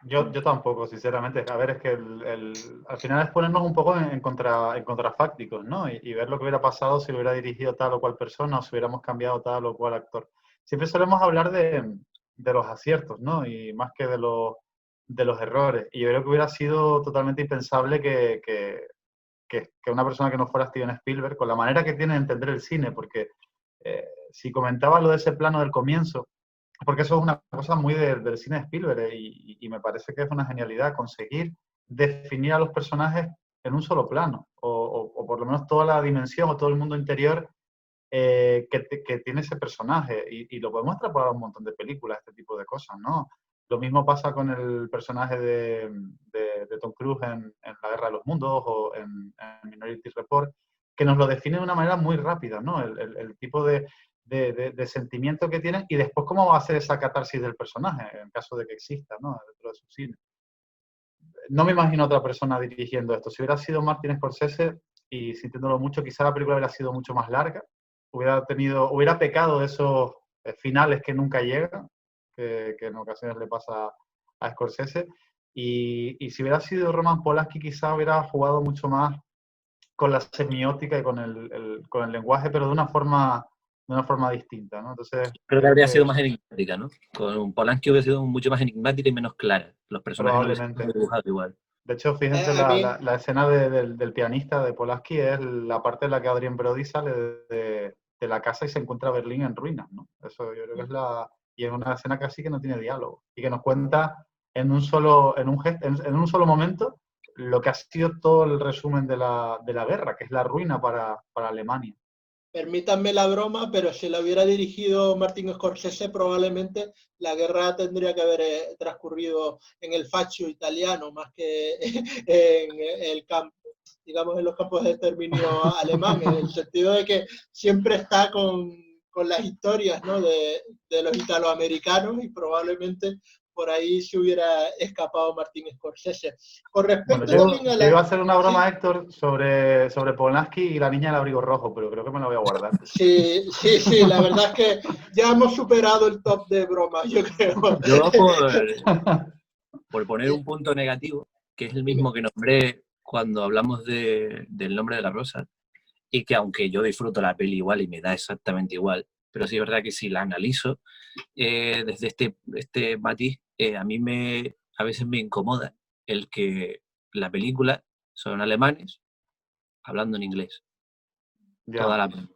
Yo tampoco, sinceramente. A ver, es que al final es ponernos un poco en contrafácticos, ¿no? Y ver lo que hubiera pasado si lo hubiera dirigido tal o cual persona o si hubiéramos cambiado tal o cual actor. Siempre solemos hablar de los aciertos, ¿no? Y más que de los errores. Y yo creo que hubiera sido totalmente impensable que una persona que no fuera Steven Spielberg, con la manera que tiene de entender el cine, porque si comentaba lo de ese plano del comienzo, porque eso es una cosa muy del cine de Spielberg y me parece que es una genialidad conseguir definir a los personajes en un solo plano, o por lo menos toda la dimensión o todo el mundo interior que tiene ese personaje, y lo podemos extrapolar a un montón de películas, este tipo de cosas, ¿no? Lo mismo pasa con el personaje de Tom Cruise en La Guerra de los Mundos o en Minority Report, que nos lo define de una manera muy rápida, ¿no? El tipo de sentimiento que tiene y después cómo va a ser esa catarsis del personaje, en caso de que exista, ¿no? Dentro de su cine. No me imagino otra persona dirigiendo esto. Si hubiera sido Martin Scorsese, y sintiéndolo mucho, quizá la película hubiera sido mucho más larga, hubiera pecado de esos finales que nunca llegan, que en ocasiones le pasa a Scorsese, y si hubiera sido Roman Polanski quizá hubiera jugado mucho más con la semiótica y con el lenguaje, pero de una forma distinta, ¿no? Entonces, creo que habría sido más enigmática, ¿no? Con Polanski hubiera sido mucho más enigmática y menos clara. Los personajes no hubiesen probablemente. dibujado igual. De hecho, fíjense, la escena del pianista de Polanski es la parte en la que Adrien Brody sale de la casa y se encuentra Berlín en ruinas, ¿no? Eso yo creo que y es una escena casi que no tiene diálogo y que nos cuenta en un solo momento lo que ha sido todo el resumen de la guerra, que es la ruina para Alemania. Permítanme la broma, pero si la hubiera dirigido Martin Scorsese, probablemente la guerra tendría que haber transcurrido en el Faccio italiano, más que en el campo, digamos, en los campos de exterminio alemanes, en el sentido de que siempre está con las historias, ¿no? de los italoamericanos, y probablemente por ahí se hubiera escapado Martin Scorsese. Con respecto también a yo iba a hacer una broma, ¿sí? Héctor, sobre Polanski y la niña del abrigo rojo, pero creo que me la voy a guardar. Sí, la verdad es que ya hemos superado el top de bromas, yo creo. Yo, por poner un punto negativo, que es el mismo que nombré cuando hablamos del Nombre de la Rosa, y que aunque yo disfruto la peli igual y me da exactamente igual, pero sí es verdad que si la analizo desde este matiz, a mí a veces me incomoda el que la película son alemanes hablando en inglés. Yeah. Toda la peli.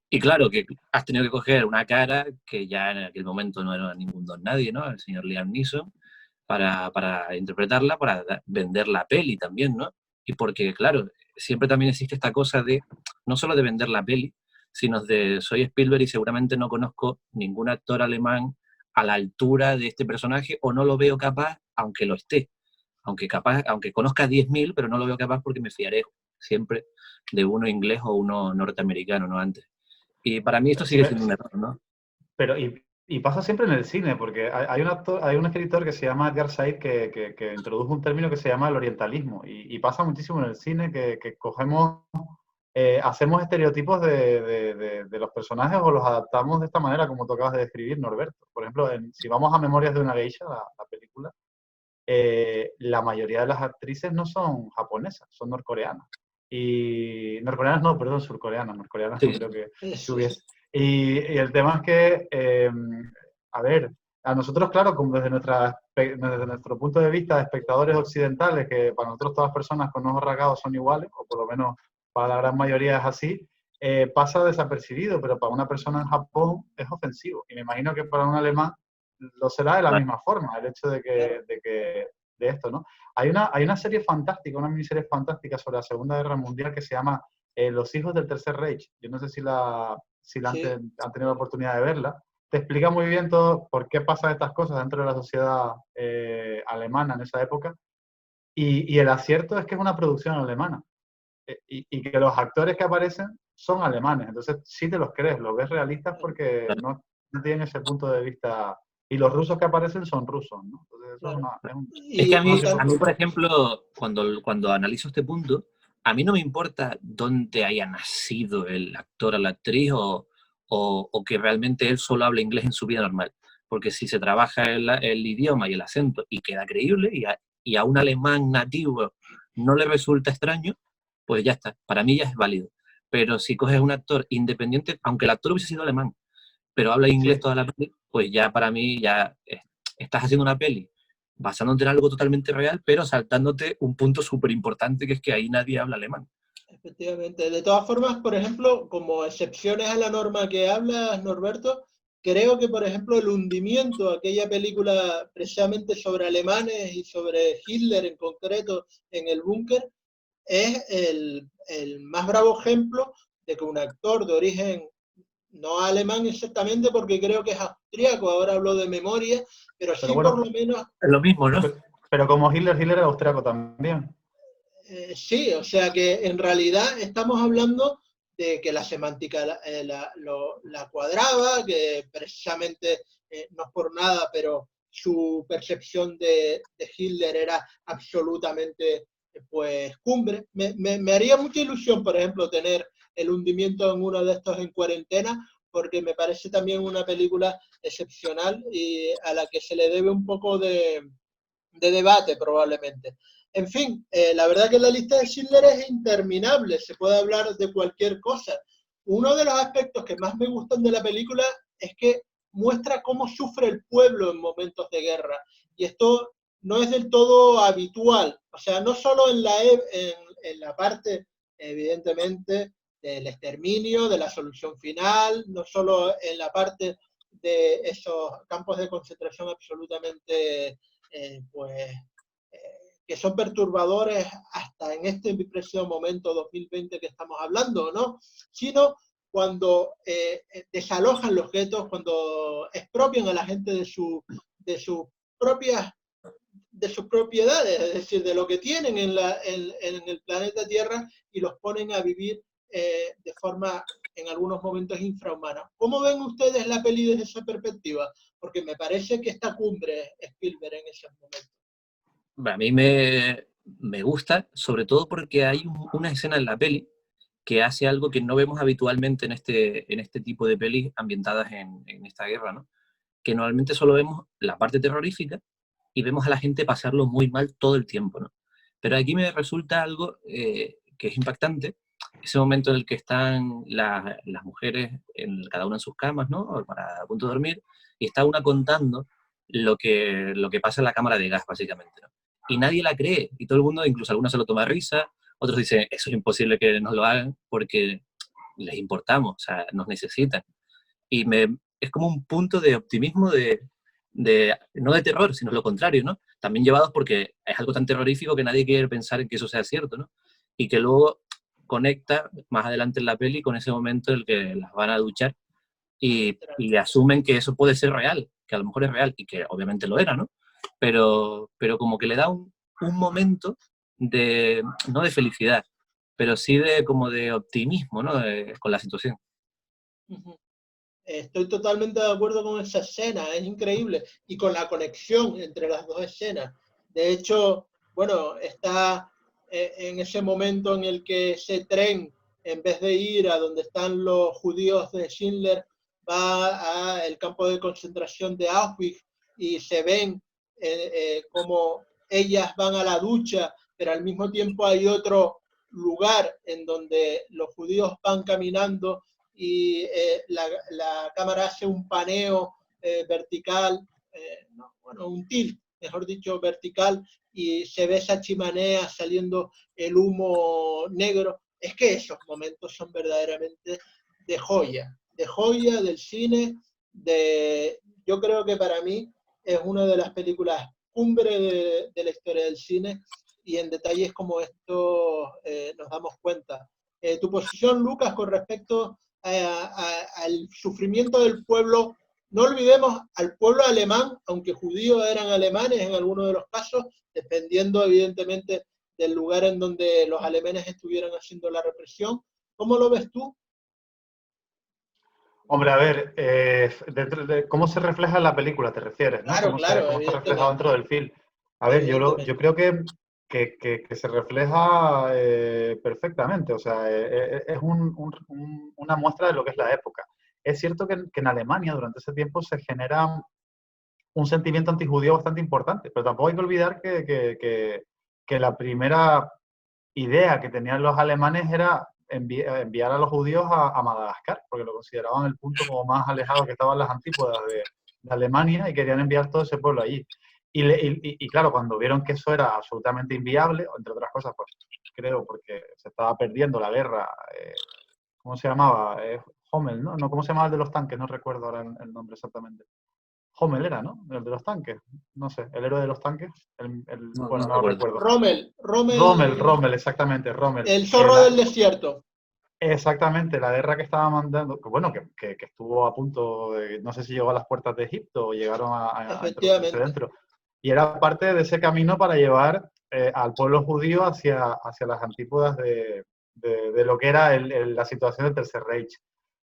Y claro, que has tenido que coger una cara que ya en aquel momento no era ningún don nadie, ¿no? El señor Liam Neeson, para interpretarla, para vender la peli también, ¿no? Y porque, claro, siempre también existe esta cosa de, no solo de vender la peli, sino de soy Spielberg y seguramente no conozco ningún actor alemán a la altura de este personaje, o no lo veo capaz, aunque lo esté. Aunque conozca 10.000, pero no lo veo capaz porque me fiaré siempre de uno inglés o uno norteamericano, ¿no? Antes. Y para mí esto sigue siendo un error, ¿no? Pero, y pasa siempre en el cine, porque hay un escritor que se llama Edgar Said que introdujo un término que se llama el orientalismo, y pasa muchísimo en el cine que cogemos, hacemos estereotipos de los personajes o los adaptamos de esta manera, como tú acabas de describir, Norberto. Por ejemplo, si vamos a Memorias de una geisha, la película, la mayoría de las actrices no son japonesas, son norcoreanas. Norcoreanas no, perdón, surcoreanas. Norcoreanas sí. No creo que hubiese. Y el tema es que, a ver, a nosotros, claro, como desde nuestro punto de vista de espectadores occidentales, que para nosotros todas las personas con ojos rasgados son iguales, o por lo menos para la gran mayoría es así, pasa desapercibido, pero para una persona en Japón es ofensivo. Y me imagino que para un alemán lo será de la misma forma, el hecho de esto, ¿no? Hay una serie fantástica, una miniserie fantástica sobre la Segunda Guerra Mundial que se llama Los hijos del Tercer Reich. Yo no sé si han tenido la oportunidad de verla. Te explica muy bien todo por qué pasan estas cosas dentro de la sociedad alemana en esa época. Y el acierto es que es una producción alemana. Y que los actores que aparecen son alemanes. Entonces sí te los crees, los ves realistas porque no tienen ese punto de vista. Y los rusos que aparecen son rusos, ¿no? Entonces eso es que a mí, por ejemplo, cuando analizo este punto, a mí no me importa dónde haya nacido el actor o la actriz o que realmente él solo hable inglés en su vida normal. Porque si se trabaja el idioma y el acento y queda creíble y a un alemán nativo no le resulta extraño, pues ya está, para mí ya es válido. Pero si coges un actor independiente, aunque el actor hubiese sido alemán, pero habla inglés toda la peli, pues ya para mí ya estás haciendo una peli basándote en algo totalmente real, pero saltándote un punto súper importante, que es que ahí nadie habla alemán. Efectivamente. De todas formas, por ejemplo, como excepciones a la norma que hablas, Norberto, creo que, por ejemplo, El hundimiento, aquella película precisamente sobre alemanes y sobre Hitler en concreto en el búnker, es el más bravo ejemplo de que un actor de origen no alemán exactamente, porque creo que es austríaco, ahora hablo de memoria, pero sí bueno, por lo menos... Es lo mismo, ¿no? Pero como Hitler era austríaco también. Sí, o sea que en realidad estamos hablando de que la semántica la cuadraba, que precisamente no es por nada, pero su percepción de Hitler era absolutamente pues cumbre. Me haría mucha ilusión, por ejemplo, tener El hundimiento en uno de estos en cuarentena, porque me parece también una película excepcional y a la que se le debe un poco de debate probablemente. En fin, la verdad que la lista de Schindler es interminable, se puede hablar de cualquier cosa. Uno de los aspectos que más me gustan de la película es que muestra cómo sufre el pueblo en momentos de guerra. Y esto no es del todo habitual. O sea, no solo en la parte, evidentemente, del exterminio, de la solución final, no solo en la parte de esos campos de concentración absolutamente pues, que son perturbadores hasta en este preciso momento 2020 que estamos hablando, ¿no? Sino cuando desalojan los guetos, cuando expropian a la gente de sus propiedades, es decir, de lo que tienen en el planeta Tierra y los ponen a vivir de forma en algunos momentos infrahumana. ¿Cómo ven ustedes la peli desde esa perspectiva? Porque me parece que esta cumbre Spielberg en esos momentos. A mí me gusta, sobre todo porque hay una escena en la peli que hace algo que no vemos habitualmente en este tipo de pelis ambientadas en esta guerra, ¿no? Que normalmente solo vemos la parte terrorífica y vemos a la gente pasarlo muy mal todo el tiempo, ¿no? Pero aquí me resulta algo que es impactante, ese momento en el que están las mujeres, cada una en sus camas, ¿no? A punto de dormir, y está una contando lo que pasa en la cámara de gas, básicamente, ¿no? Y nadie la cree, y todo el mundo, incluso algunos se lo toma a risa, otros dicen, eso es imposible que nos lo hagan porque les importamos, o sea, nos necesitan. Y es como un punto de optimismo no de terror, sino lo contrario, ¿no? También llevados porque es algo tan terrorífico que nadie quiere pensar en que eso sea cierto, ¿no? Y que luego conecta más adelante en la peli con ese momento en el que las van a duchar y asumen que eso puede ser real, que a lo mejor es real, y que obviamente lo era, ¿no? Pero como que le da un momento no de felicidad, pero sí como de optimismo, ¿no? Con la situación. Estoy totalmente de acuerdo con esa escena, es increíble, y con la conexión entre las dos escenas. De hecho, bueno, está en ese momento en el que ese tren, en vez de ir a donde están los judíos de Schindler, va al campo de concentración de Auschwitz y se ven como ellas van a la ducha, pero al mismo tiempo hay otro lugar en donde los judíos van caminando y la cámara hace un paneo vertical, no, bueno, un tilt, mejor dicho, vertical, y se ve esa chimenea saliendo el humo negro. Es que esos momentos son verdaderamente de joya del cine, yo creo que para mí es una de las películas cumbre de la historia del cine, y en detalles como estos nos damos cuenta. Tu posición, Lucas, con respecto al sufrimiento del pueblo, no olvidemos al pueblo alemán, aunque judíos eran alemanes en algunos de los casos, dependiendo evidentemente del lugar en donde los alemanes estuvieran haciendo la represión. ¿Cómo lo ves tú? Hombre, a ver, dentro de cómo se refleja en la película, te refieres, ¿no? Claro, claro, Cómo está reflejado evidentemente. dentro del film? A ver, yo Evidentemente. creo que se refleja perfectamente, o sea, es una muestra de lo que es la época. Es cierto que en Alemania durante ese tiempo se genera un sentimiento antijudío bastante importante, pero tampoco hay que olvidar que la primera idea que tenían los alemanes era enviar a los judíos a Madagascar, porque lo consideraban el punto como más alejado, que estaban las antípodas de Alemania, y querían enviar todo ese pueblo allí. Y claro, cuando vieron que eso era absolutamente inviable, entre otras cosas, pues creo porque se estaba perdiendo la guerra, ¿cómo se llamaba? Hommel, ¿no? ¿Cómo se llamaba el de los tanques? No recuerdo ahora el nombre exactamente. Hommel era, ¿no? El de los tanques. No sé, el héroe de los tanques. No, Bueno, no no lo recuerdo. recuerdo. Rommel, Rommel, exactamente, Rommel. el zorro del desierto. Exactamente, la guerra que estaba mandando, que bueno, que estuvo a punto de, no sé si llegó a las puertas de Egipto o llegaron a introducirse Efectivamente. dentro. Y era parte de ese camino para llevar al pueblo judío hacia las antípodas de lo que era la situación del Tercer Reich.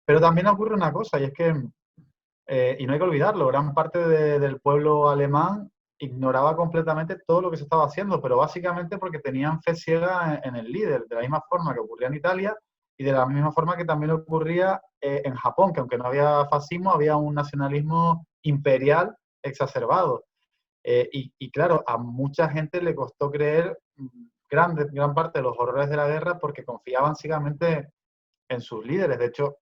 Pero también ocurre una cosa, y es que y no hay que olvidarlo, gran parte del pueblo alemán ignoraba completamente todo lo que se estaba haciendo, pero básicamente porque tenían fe ciega en el líder, de la misma forma que ocurría en Italia y de la misma forma que también ocurría en Japón, que aunque no había fascismo, había un nacionalismo imperial exacerbado. Y claro, a mucha gente le costó creer gran parte de los horrores de la guerra porque confiaban ciegamente en sus líderes. De hecho,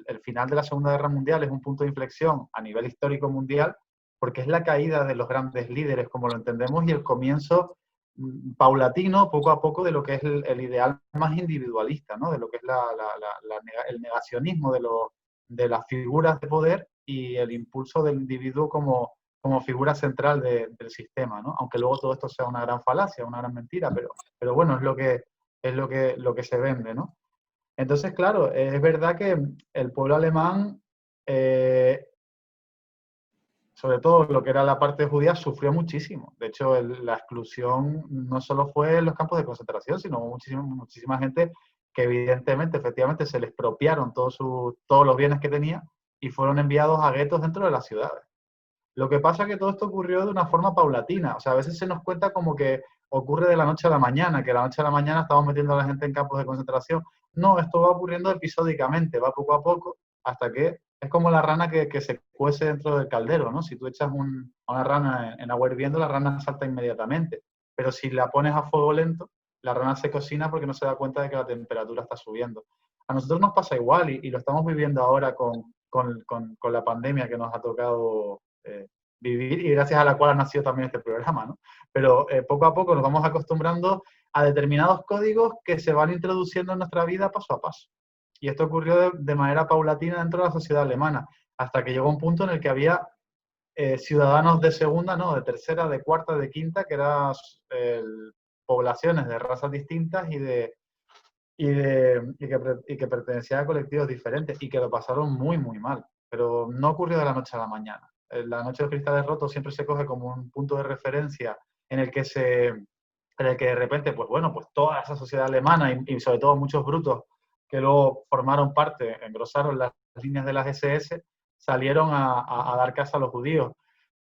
el final de la Segunda Guerra Mundial es un punto de inflexión a nivel histórico mundial porque es la caída de los grandes líderes, como lo entendemos, y el comienzo paulatino, poco a poco, de lo que es el ideal más individualista, ¿no? De lo que es el negacionismo de las figuras de poder y el impulso del individuo como figura central del sistema, ¿no? Aunque luego todo esto sea una gran falacia, una gran mentira, pero bueno, es lo que se vende, ¿no? Entonces, claro, es verdad que el pueblo alemán, sobre todo lo que era la parte judía, sufrió muchísimo. De hecho, la exclusión no solo fue en los campos de concentración, sino muchísima gente que evidentemente, efectivamente, se les expropiaron todos los bienes que tenía y fueron enviados a guetos dentro de las ciudades. Lo que pasa es que todo esto ocurrió de una forma paulatina. O sea, a veces se nos cuenta como que ocurre de la noche a la mañana, que de la noche a la mañana estamos metiendo a la gente en campos de concentración. No, esto va ocurriendo episódicamente, va poco a poco, hasta que es como la rana que se cuece dentro del caldero, ¿no? Si tú echas a una rana en agua hirviendo, la rana salta inmediatamente. Pero si la pones a fuego lento, la rana se cocina porque no se da cuenta de que la temperatura está subiendo. A nosotros nos pasa igual y lo estamos viviendo ahora con la pandemia que nos ha tocado vivir y gracias a la cual ha nacido también este programa, ¿no? Pero poco a poco nos vamos acostumbrando a determinados códigos que se van introduciendo en nuestra vida paso a paso. Y esto ocurrió de manera paulatina dentro de la sociedad alemana, hasta que llegó un punto en el que había ciudadanos de segunda, no, de tercera, de cuarta, de quinta, que eran poblaciones de razas distintas y que pertenecían a colectivos diferentes y que lo pasaron muy, muy mal. Pero no ocurrió de la noche a la mañana. La Noche de los Cristales Rotos siempre se coge como un punto de referencia en el que de repente, pues bueno, pues toda esa sociedad alemana y sobre todo muchos brutos que luego formaron parte, engrosaron las líneas de las SS, salieron a dar caza a los judíos.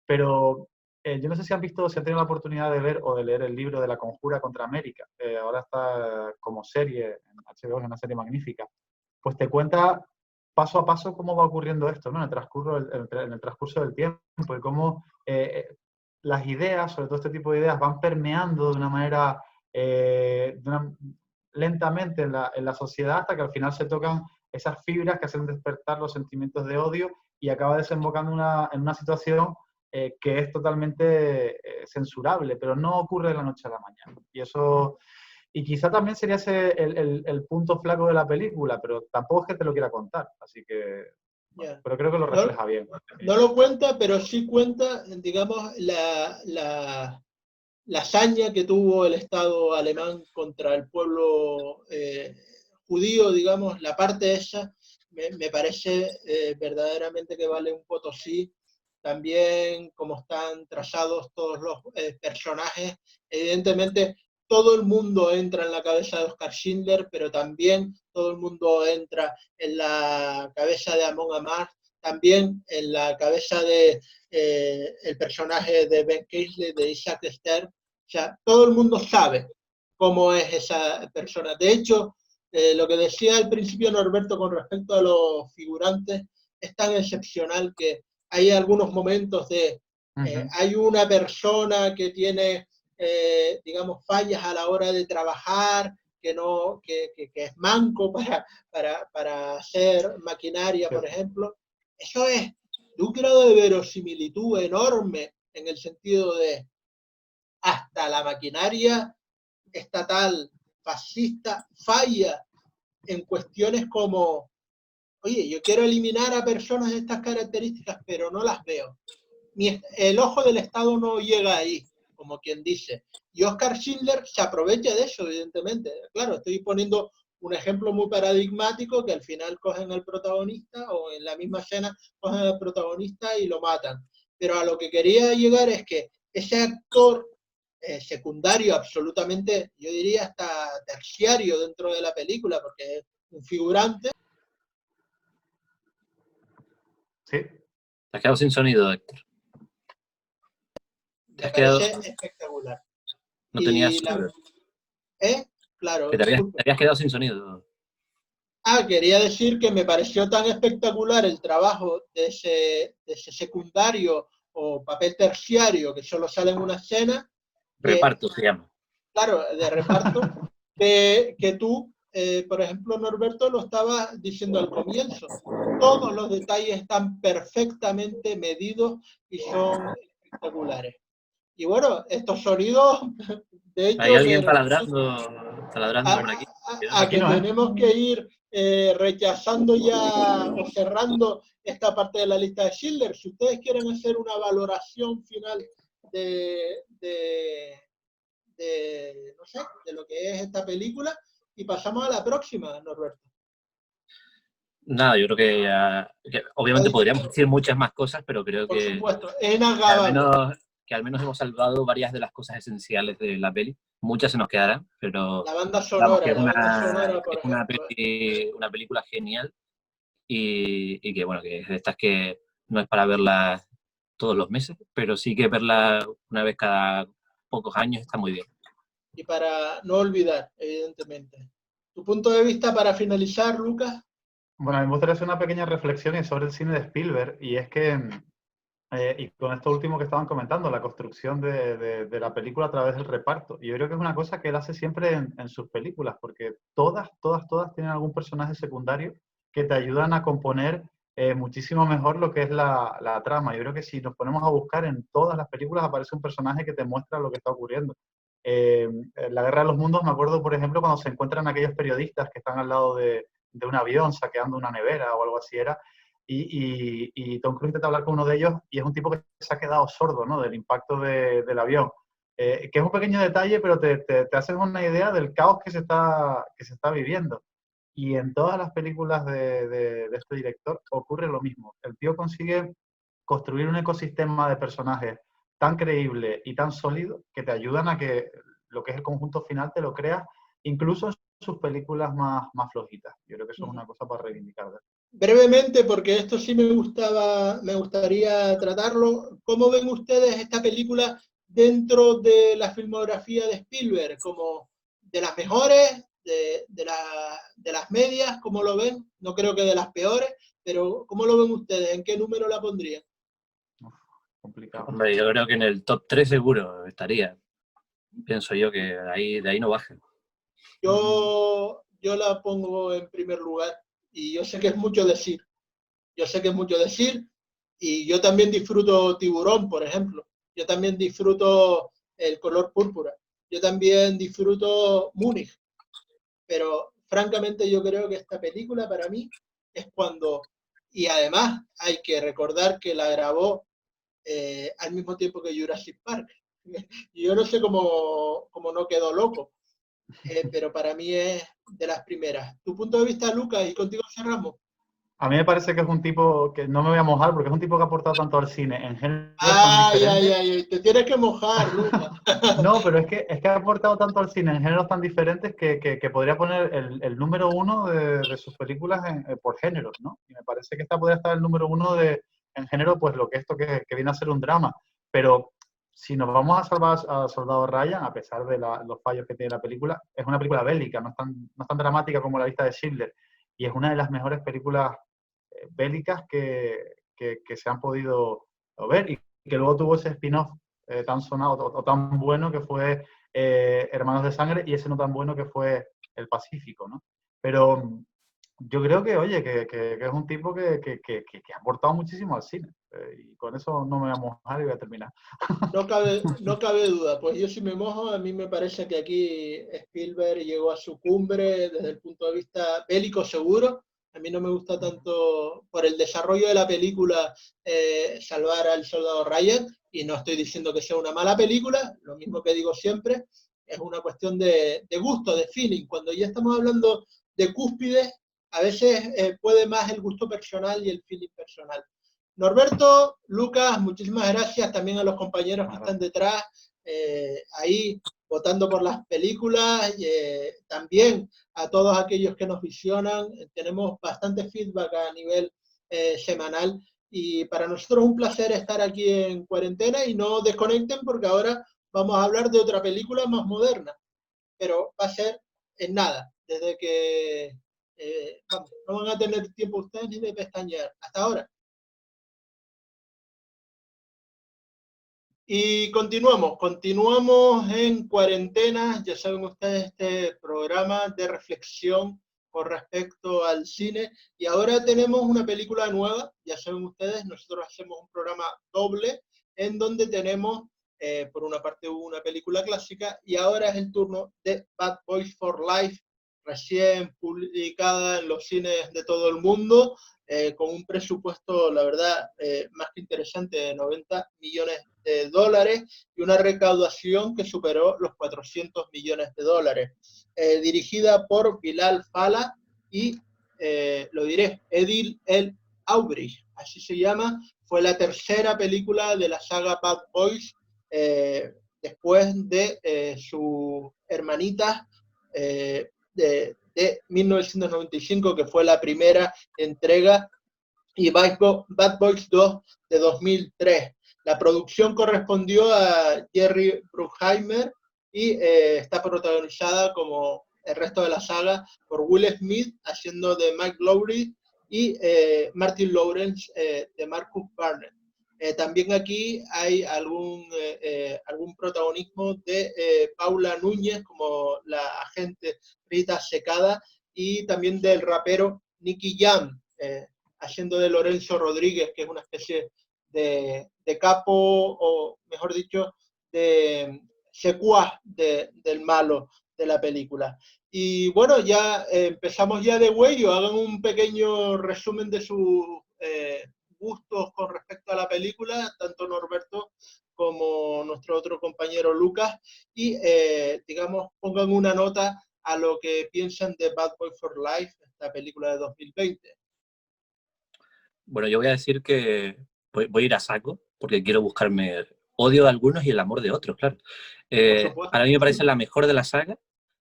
Pero yo no sé si han tenido la oportunidad de ver o de leer el libro de La Conjura contra América. Ahora está como serie en HBO, es una serie magnífica. Pues te cuenta paso a paso cómo va ocurriendo esto, ¿no? En el transcurso del tiempo y cómo las ideas, sobre todo este tipo de ideas, van permeando de una manera lentamente en la sociedad hasta que al final se tocan esas fibras que hacen despertar los sentimientos de odio y acaba desembocando en una situación que es totalmente censurable, pero no ocurre de la noche a la mañana. Y quizá también sería ese el punto flaco de la película, pero tampoco es que te lo quiera contar, así que Ya. pero creo que lo refleja bien. No lo cuenta, pero sí cuenta, digamos, la hazaña que tuvo el Estado alemán contra el pueblo judío, digamos, la parte esa, me parece verdaderamente que vale un potosí. También como están trazados todos los personajes, evidentemente todo el mundo entra en la cabeza de Oskar Schindler, pero también todo el mundo entra en la cabeza de Amon Amarth, también en la cabeza de el personaje de Ben Kingsley, de Isaac Stern. O sea, todo el mundo sabe cómo es esa persona. De hecho, lo que decía al principio Norberto con respecto a los figurantes es tan excepcional que hay algunos momentos de hay una persona que tiene, digamos, fallas a la hora de trabajar, que es manco para hacer maquinaria, por ejemplo. Eso es de un grado de verosimilitud enorme en el sentido de hasta la maquinaria estatal fascista falla en cuestiones como, oye, yo quiero eliminar a personas de estas características, pero no las veo. El ojo del Estado no llega ahí, como quien dice. Y Oskar Schindler se aprovecha de eso, evidentemente. Claro, estoy poniendo un ejemplo muy paradigmático que al final cogen al protagonista o en la misma escena cogen al protagonista y lo matan. Pero a lo que quería llegar es que ese actor secundario absolutamente, yo diría hasta terciario dentro de la película, porque es un figurante. Sí. Te has quedado sin sonido, Héctor. Me parece espectacular. No tenías sonido. Claro, Que te habías quedado sin sonido. Quería decir que me pareció tan espectacular el trabajo de ese secundario o papel terciario que solo sale en una escena. Reparto se llama. Claro, de reparto, que tú, por ejemplo, Norberto, lo estabas diciendo al comienzo. Todos los detalles están perfectamente medidos y son espectaculares. Y bueno, estos sonidos, de hecho, hay alguien taladrando por aquí. Aquí que tenemos que ir rechazando ya o cerrando esta parte de la lista de Schindler. Si ustedes quieren hacer una valoración final no sé, de lo que es esta película, y pasamos a la próxima, Norberto. Nada, yo creo que obviamente podríamos decir muchas más cosas, pero creo Por que, supuesto, es inacabable. que al menos hemos salvado varias de las cosas esenciales de la peli. Muchas se nos quedarán, pero la banda sonora, que por ejemplo. una película genial y que, bueno, que es de estas que no es para verla todos los meses, pero sí que verla una vez cada pocos años está muy bien. Y para no olvidar, evidentemente. ¿Tu punto de vista para finalizar, Lucas? Bueno, me gustaría hacer una pequeña reflexión sobre el cine de Spielberg, y es que, y con esto último que estaban comentando, la construcción de la película a través del reparto. Y yo creo que es una cosa que él hace siempre en sus películas, porque todas tienen algún personaje secundario que te ayudan a componer muchísimo mejor lo que es la trama. Yo creo que si nos ponemos a buscar en todas las películas aparece un personaje que te muestra lo que está ocurriendo. En La Guerra de los Mundos me acuerdo, por ejemplo, cuando se encuentran aquellos periodistas que están al lado de un avión saqueando una nevera o algo así era, y Tom Cruise intenta hablar con uno de ellos y es un tipo que se ha quedado sordo, ¿no?, del impacto del avión. Que es un pequeño detalle, pero te haces una idea del caos que se está viviendo. Y en todas las películas de este director ocurre lo mismo. El tío consigue construir un ecosistema de personajes tan creíble y tan sólido que te ayudan a que lo que es el conjunto final te lo creas, incluso en sus películas más flojitas. Yo creo que eso es una cosa para reivindicar. Brevemente, porque esto sí me gustaría tratarlo. ¿Cómo ven ustedes esta película dentro de la filmografía de Spielberg? ¿Como de las mejores, de las medias? ¿Cómo lo ven? No creo que de las peores, pero ¿cómo lo ven ustedes? ¿En qué número la pondrían? Complicado. Hombre, yo creo que en el top 3 seguro estaría. Pienso yo que de ahí no baja. Yo la pongo en primer lugar y yo sé que es mucho decir. Y yo también disfruto Tiburón, por ejemplo. Yo también disfruto El color púrpura. Yo también disfruto Múnich. Pero francamente yo creo que esta película para mí es cuando y además hay que recordar que la grabó al mismo tiempo que Jurassic Park. Y yo no sé cómo no quedó loco, pero para mí es de las primeras. ¿Tu punto de vista, Lucas? Y contigo cerramos. A mí me parece que es un tipo que no me voy a mojar porque es un tipo que ha aportado tanto al cine en géneros tan Ay, ay, diferentes. ay, te tienes que mojar, Lucas. No, pero es que ha aportado tanto al cine en géneros tan diferentes que podría poner el número uno de sus películas por géneros, ¿no? Y me parece que esta podría estar el número uno en género, pues lo que esto que viene a ser un drama. Pero si nos vamos a salvar a Soldado Ryan, a pesar de los fallos que tiene la película, es una película bélica, no es tan dramática como La lista de Schindler. Y es una de las mejores películas bélicas que se han podido ver y que luego tuvo ese spin-off tan sonado o tan bueno que fue Hermanos de Sangre y ese no tan bueno que fue El Pacífico, ¿no? Pero yo creo que, oye, que es un tipo que ha aportado muchísimo al cine. Y con eso no me voy a mojar y voy a terminar. No cabe duda, pues yo si me mojo, a mí me parece que aquí Spielberg llegó a su cumbre desde el punto de vista bélico seguro. A mí no me gusta tanto por el desarrollo de la película salvar al soldado Ryan, y no estoy diciendo que sea una mala película, lo mismo que digo siempre, es una cuestión de gusto, de feeling. Cuando ya estamos hablando de cúspides, a veces puede más el gusto personal y el feeling personal. Norberto, Lucas, muchísimas gracias también a los compañeros que están detrás, ahí votando por las películas, también a todos aquellos que nos visionan. Tenemos bastante feedback a nivel semanal y para nosotros es un placer estar aquí en cuarentena y no desconecten porque ahora vamos a hablar de otra película más moderna, pero va a ser en nada, desde que, vamos, no van a tener tiempo ustedes ni de pestañear. Hasta ahora. Y continuamos en cuarentena, ya saben ustedes, este programa de reflexión con respecto al cine, y ahora tenemos una película nueva, ya saben ustedes, nosotros hacemos un programa doble en donde tenemos, por una parte una película clásica, y ahora es el turno de Bad Boys for Life, recién publicada en los cines de todo el mundo, con un presupuesto, la verdad, más que interesante, de 90 millones de dólares y una recaudación que superó los 400 millones de dólares. Dirigida por Bilal Fallah y, lo diré, Edil El Aubry, así se llama. Fue la tercera película de la saga Bad Boys, después de sus hermanitas de 1995, que fue la primera entrega, y Bad Boys 2 de 2003. La producción correspondió a Jerry Bruckheimer y está protagonizada, como el resto de la saga, por Will Smith haciendo de Mike Lowry y Martin Lawrence de Marcus Barnett. También aquí hay algún protagonismo de Paula Núñez como la agente Rita Secada, y también del rapero Nicky Jam, haciendo de Lorenzo Rodríguez, que es una especie de capo, o mejor dicho, de secuaz del malo de la película. Y bueno, ya empezamos ya de huello. Hagan un pequeño resumen de sus gustos con respecto a la película, tanto Norberto como nuestro otro compañero Lucas, y digamos, pongan una nota a lo que piensan de Bad Boy for Life, esta película de 2020. Bueno, yo voy a decir que voy a ir a saco, porque quiero buscarme odio de algunos y el amor de otros, claro. Para mí me parece la mejor de la saga,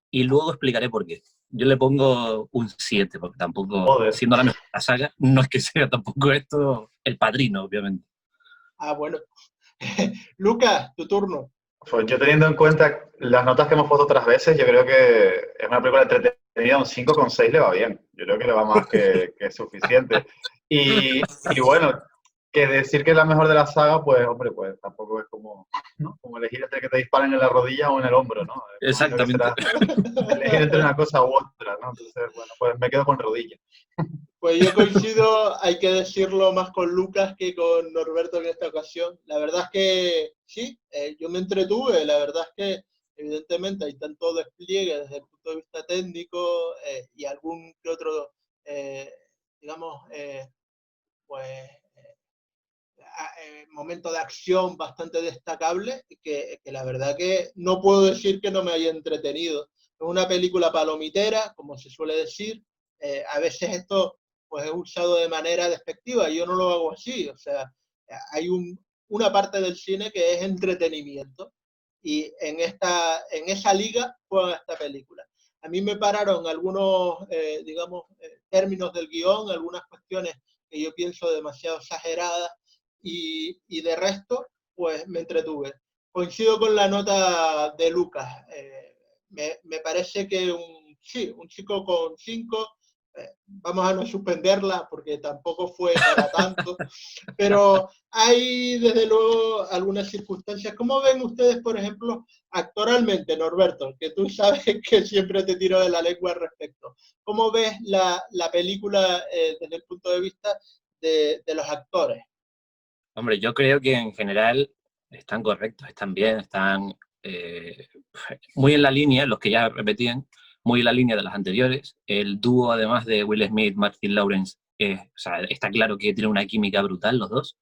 y luego explicaré por qué. Yo le pongo un 7, porque tampoco, Joder. siendo la mejor de la saga, no es que sea tampoco esto El Padrino, obviamente. Ah, bueno. Lucas, tu turno. Pues yo, teniendo en cuenta las notas que hemos puesto otras veces, yo creo que es una película entretenida, un 5,6 le va bien. Yo creo que le va más que suficiente. Y bueno, que decir que es la mejor de la saga, pues hombre, pues tampoco es como, ¿no? Como elegir entre que te disparen en la rodilla o en el hombro, ¿no? Exactamente. Elegir entre una cosa u otra, ¿no? Entonces, bueno, pues me quedo con rodilla. Pues yo coincido, hay que decirlo, más con Lucas que con Norberto en esta ocasión. La verdad es que sí, yo me entretuve, la verdad es que evidentemente hay tanto despliegue desde el punto de vista técnico, y algún que otro, digamos, pues, momento de acción bastante destacable, que la verdad que no puedo decir que no me haya entretenido. Es una película palomitera, como se suele decir. A veces esto pues es usado de manera despectiva, yo no lo hago así. O sea, hay una parte del cine que es entretenimiento, y en esa liga juega esta película. A mí me pararon algunos, digamos, términos del guión, algunas cuestiones que yo pienso demasiado exageradas, y de resto, pues me entretuve. Coincido con la nota de Lucas. Me parece que sí, un chico con 5, vamos a no suspenderla porque tampoco fue para tanto, pero hay desde luego algunas circunstancias. ¿Cómo ven ustedes, por ejemplo, actoralmente, Norberto, que tú sabes que siempre te tiro de la lengua al respecto? ¿Cómo ves la película desde el punto de vista de los actores? Hombre, yo creo que en general están correctos, están bien, están muy en la línea, los que ya repetían, muy en la línea de las anteriores. El dúo, además de Will Smith, Martin Lawrence, o sea, está claro que tienen una química brutal los dos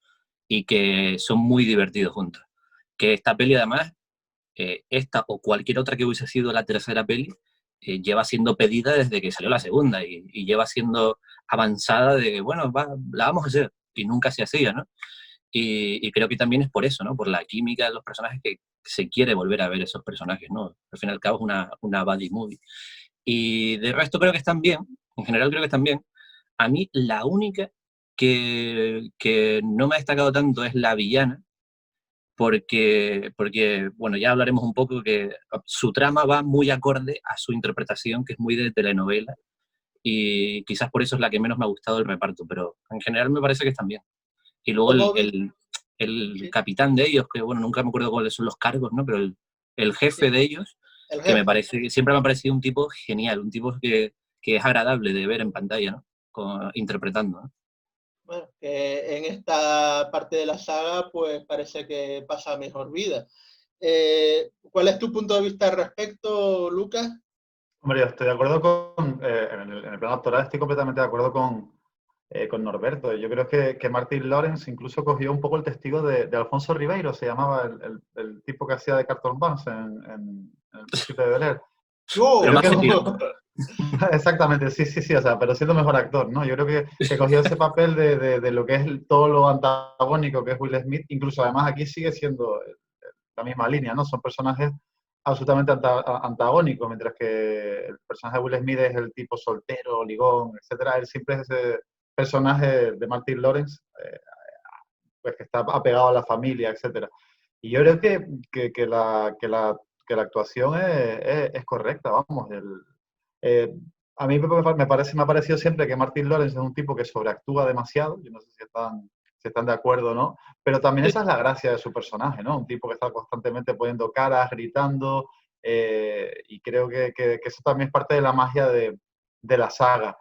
y que son muy divertidos juntos. Que esta peli, además, esta o cualquier otra que hubiese sido la tercera peli, lleva siendo pedida desde que salió la segunda y lleva siendo avanzada de, bueno, la vamos a hacer, y nunca se hacía, ¿no? Y creo que también es por eso, ¿no? Por la química de los personajes, que se quiere volver a ver esos personajes, ¿no? Al fin y al cabo es una buddy movie. Y de resto creo que están bien, en general creo que están bien. A mí la única que no me ha destacado tanto es la villana, porque, bueno, ya hablaremos un poco que su trama va muy acorde a su interpretación, que es muy de telenovela, y quizás por eso es la que menos me ha gustado el reparto, pero en general me parece que están bien. Y luego el Sí, capitán de ellos, que bueno, nunca me acuerdo cuáles son los cargos, ¿no? Pero el jefe sí, de ellos, el que jefe. siempre me ha parecido un tipo genial, un tipo que es agradable de ver en pantalla, ¿no? Interpretando, ¿no? Bueno, que en esta parte de la saga, pues parece que pasa mejor vida. ¿Cuál es tu punto de vista al respecto, Lucas? Hombre, yo estoy de acuerdo en el plano actoral estoy completamente de acuerdo con Norberto. Yo creo que Martin Lawrence incluso cogió un poco el testigo de Alfonso Ribeiro, se llamaba el tipo que hacía de Carlton Barnes en El Príncipe de Bel-Air. Pero Creo ¡Yo! más que es un genio. poco, exactamente, sí, o sea, pero siendo mejor actor, ¿no? Yo creo que cogió ese papel de lo que es todo lo antagónico que es Will Smith, incluso además aquí sigue siendo la misma línea, ¿no? Son personajes absolutamente antagónicos, mientras que el personaje de Will Smith es el tipo soltero, ligón, etcétera. Él siempre es ese personaje de Martin Lawrence, pues que está apegado a la familia, etcétera. Y yo creo que la actuación es correcta, vamos. Eh, a mí me ha parecido siempre que Martin Lawrence es un tipo que sobreactúa demasiado, yo no sé si están de acuerdo o no, pero también esa es la gracia de su personaje, ¿no? Un tipo que está constantemente poniendo caras, gritando, y creo que eso también es parte de la magia de la saga.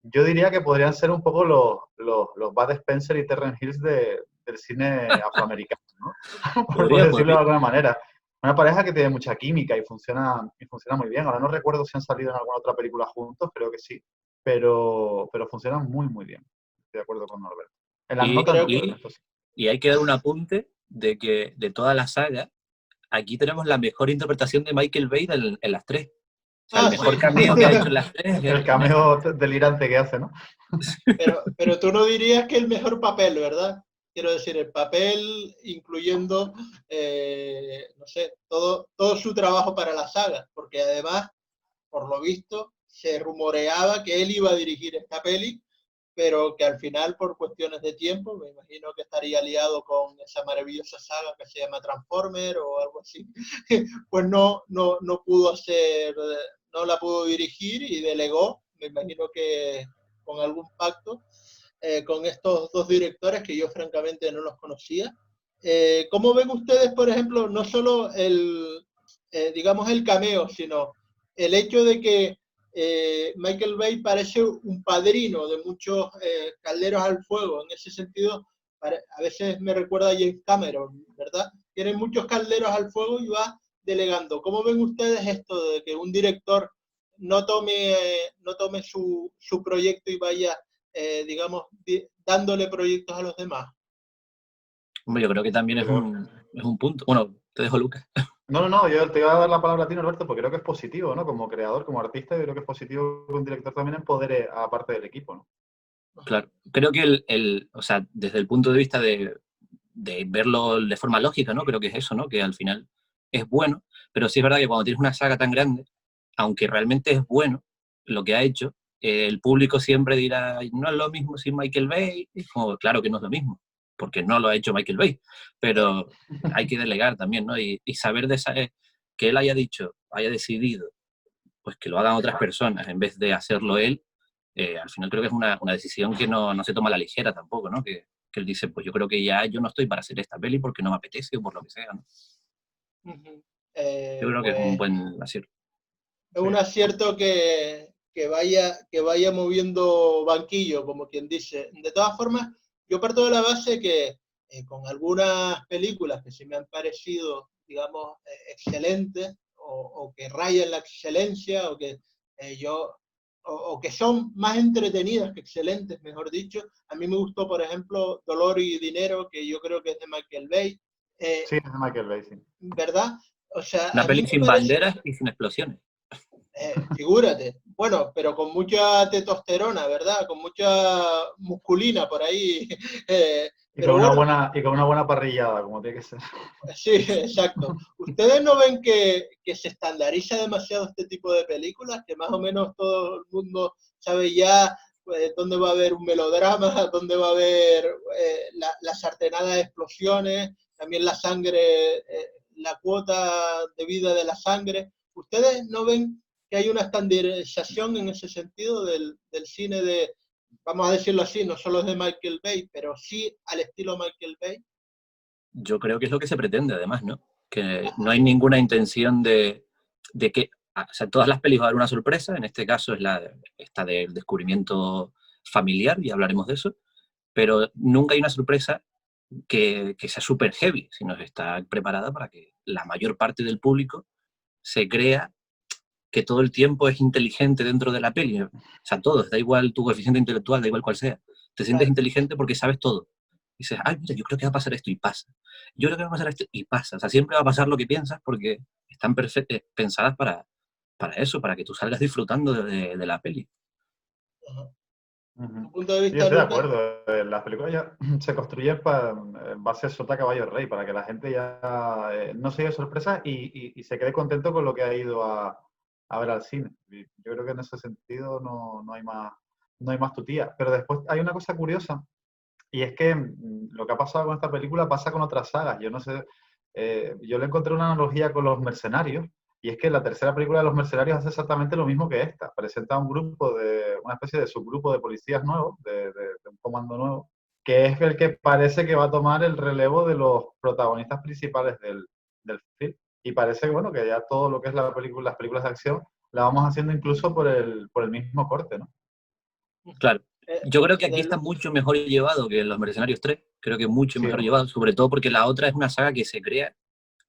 Yo diría que podrían ser un poco los Bud Spencer y Terrence Hill del cine afroamericano, ¿no? Por decirlo Podría. de alguna manera. Una pareja que tiene mucha química y funciona muy bien. Ahora no recuerdo si han salido en alguna otra película juntos, creo que sí, pero funcionan muy, muy bien. Estoy de acuerdo con Norbert. En las Y, notas Creo no, pero en y, esto sí. y hay que dar un apunte de que de toda la saga, aquí tenemos la mejor interpretación de Michael Bay en las tres. O sea, el Ah, mejor sí. cameo que ha hecho en las tres es El él, en esta. cameo delirante que hace, ¿no? Pero tú no dirías que el mejor papel, ¿verdad? Quiero decir, el papel incluyendo, no sé, todo su trabajo para la saga, porque además, por lo visto, se rumoreaba que él iba a dirigir esta peli, pero que al final, por cuestiones de tiempo, me imagino que estaría liado con esa maravillosa saga que se llama Transformer o algo así, pues no pudo hacer, no la pudo dirigir y delegó, me imagino que con algún pacto, con estos dos directores que yo francamente no los conocía. ¿Cómo ven ustedes, por ejemplo, no solo digamos, el cameo, sino el hecho de que Michael Bay parece un padrino de muchos calderos al fuego? En ese sentido, a veces me recuerda a James Cameron, ¿verdad? Tiene muchos calderos al fuego y va delegando. ¿Cómo ven ustedes esto de que un director no tome su proyecto y vaya digamos, dándole proyectos a los demás. Hombre, yo creo que también es un punto. Bueno, te dejo, Lucas. No, yo te iba a dar la palabra a ti, Norberto, porque creo que es positivo, ¿no? Como creador, como artista, yo creo que es positivo que un director también empodere a parte del equipo, ¿no? Claro, creo que o sea, desde el punto de vista de verlo de forma lógica, ¿no? Creo que es eso, ¿no? Que al final es bueno, pero sí es verdad que cuando tienes una saga tan grande, aunque realmente es bueno lo que ha hecho, el público siempre dirá, no es lo mismo sin Michael Bay, y como, claro que no es lo mismo, porque no lo ha hecho Michael Bay, pero hay que delegar también, ¿no? Y saber que él haya dicho, haya decidido, pues que lo hagan otras personas en vez de hacerlo él, al final creo que es una decisión que no se toma a la ligera tampoco, ¿no? Que él dice, pues yo creo que ya yo no estoy para hacer esta peli porque no me apetece o por lo que sea, ¿no? Yo creo que es un Pues buen acierto. es un acierto que vaya moviendo banquillo, como quien dice. De todas formas, yo parto de la base que con algunas películas que sí me han parecido, digamos, excelentes, o que rayan la excelencia, o que o que son más entretenidas que excelentes, mejor dicho. A mí me gustó, por ejemplo, Dolor y Dinero, que yo creo que es de Michael Bay. Sí, es de Michael Bay, sí. ¿Verdad? O sea, Una a mí peli me sin parece, banderas y sin explosiones. figúrate, bueno, pero con mucha testosterona, ¿verdad? Con mucha musculina por ahí. Y Pero con bueno, una buena parrillada, como tiene que ser. sí, exacto. ¿Ustedes no ven que se estandariza demasiado este tipo de películas? Que más o menos todo el mundo sabe ya pues, dónde va a haber un melodrama, dónde va a haber la sartenada de explosiones, también la sangre, la cuota de vida de la sangre. ¿Ustedes no ven que hay una estandarización en ese sentido del cine de, vamos a decirlo así, no solo es de Michael Bay, pero sí al estilo Michael Bay? Yo creo que es lo que se pretende, además, ¿no? Que no hay ninguna intención de que, o sea, todas las pelis va a haber una sorpresa, en este caso es esta del descubrimiento familiar, y hablaremos de eso, pero nunca hay una sorpresa que sea súper heavy, sino que está preparada para que la mayor parte del público se crea que todo el tiempo es inteligente dentro de la peli. O sea, todo, da igual tu coeficiente intelectual, da igual cual sea. Te sientes Claro. inteligente porque sabes todo. Y dices, ay, mira, yo creo que va a pasar esto y pasa. Yo creo que va a pasar esto y pasa. O sea, siempre va a pasar lo que piensas porque están pensadas para eso, para que tú salgas disfrutando de la peli. Ajá. Uh-huh. ¿Tu punto de Yo vista, estoy de Lucas? acuerdo. Las películas ya se construyen en base a sota caballo rey, para que la gente ya no se lleve sorpresas y se quede contento con lo que ha ido a ver al cine. Yo creo que en ese sentido no hay más tutía. Pero después hay una cosa curiosa, y es que lo que ha pasado con esta película pasa con otras sagas. Yo no sé, yo le encontré una analogía con Los Mercenarios, y es que la tercera película de Los Mercenarios hace exactamente lo mismo que esta. Presenta una especie de subgrupo de policías nuevos, de un comando nuevo, que es el que parece que va a tomar el relevo de los protagonistas principales del film. Y parece que, bueno, que ya todo lo que es las películas de acción, la vamos haciendo incluso por el mismo corte, ¿no? Claro. Yo creo que aquí está Del, mucho mejor llevado que Los Mercenarios 3. Creo que mucho Sí, mejor ¿no? llevado, sobre todo porque la otra es una saga que se crea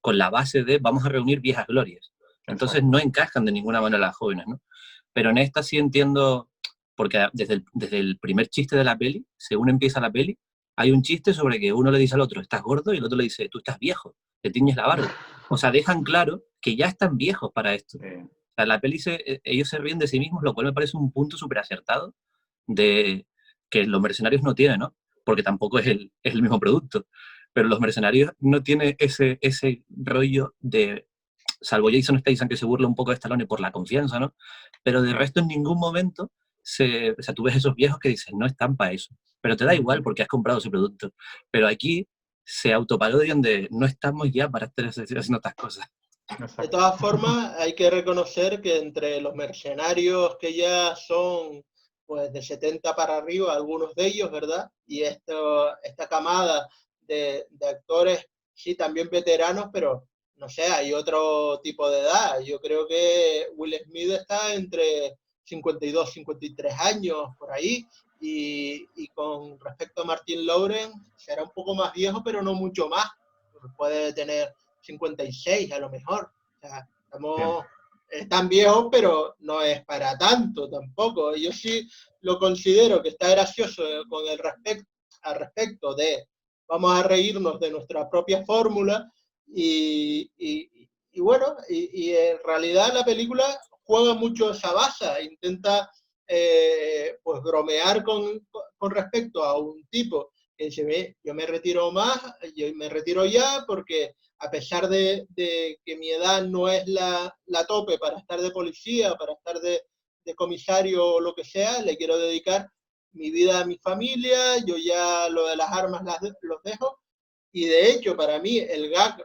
con la base de vamos a reunir viejas glorias. Entonces Exacto. no encajan de ninguna manera las jóvenes, ¿no? Pero en esta sí entiendo, porque desde el primer chiste de la peli, según empieza la peli, hay un chiste sobre que uno le dice al otro, estás gordo, y el otro le dice, tú estás viejo, te tiñes la barba. O sea, dejan claro que ya están viejos para esto. Sí. O sea, la peli ellos se ríen de sí mismos, lo cual me parece un punto súper acertado de que los mercenarios no tienen, ¿no? Porque tampoco es el mismo producto. Pero los mercenarios no tienen ese rollo de, salvo Jason Statham que se burla un poco de Stallone por la confianza, ¿no? Pero de resto en ningún momento, o sea, tú ves esos viejos que dicen, no están para eso. Pero te da igual porque has comprado ese producto. Pero aquí se autoparodian de, no estamos ya para estar haciendo estas cosas. de Exacto. todas formas, hay que reconocer que entre los mercenarios que ya son pues de 70 para arriba, algunos de ellos, ¿verdad? Y esta camada de actores, sí, también veteranos, pero no sé, hay otro tipo de edad. Yo creo que Will Smith está entre 52, 53 años, por ahí, y con respecto a Martin Lawrence, será un poco más viejo, pero no mucho más. Puede tener 56 a lo mejor. O sea, Bien. estamos es tan viejo, pero no es para tanto tampoco. Yo sí lo considero que está gracioso con el al respecto de vamos a reírnos de nuestra propia fórmula y bueno, y en realidad la película juega mucho esa baza, intenta pues bromear con respecto a un tipo que dice, ve, yo me retiro más, yo me retiro ya porque a pesar de que mi edad no es la tope para estar de policía, para estar de comisario o lo que sea, le quiero dedicar mi vida a mi familia, yo ya lo de las armas los dejo, y de hecho para mí el gag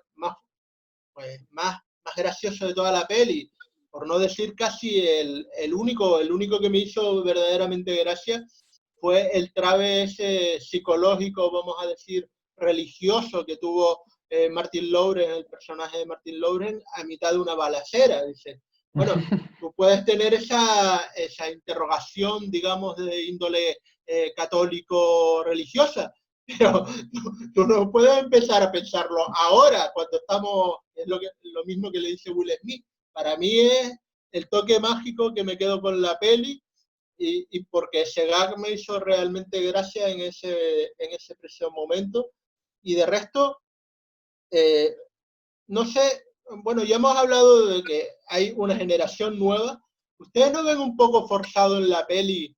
pues, más gracioso de toda la peli, por no decir casi el único que me hizo verdaderamente gracia, fue el trave ese psicológico, vamos a decir, religioso que tuvo Martin Lawrence, el personaje de Martin Lawrence, a mitad de una balacera. Dice, bueno, tú puedes tener esa interrogación, digamos, de índole católico-religiosa, pero tú no puedes empezar a pensarlo ahora, cuando estamos, es lo mismo que le dice Will Smith. Para mí es el toque mágico que me quedo con la peli y porque ese gag me hizo realmente gracia en ese preciso momento. Y de resto, no sé, bueno, ya hemos hablado de que hay una generación nueva. ¿Ustedes no ven un poco forzado en la peli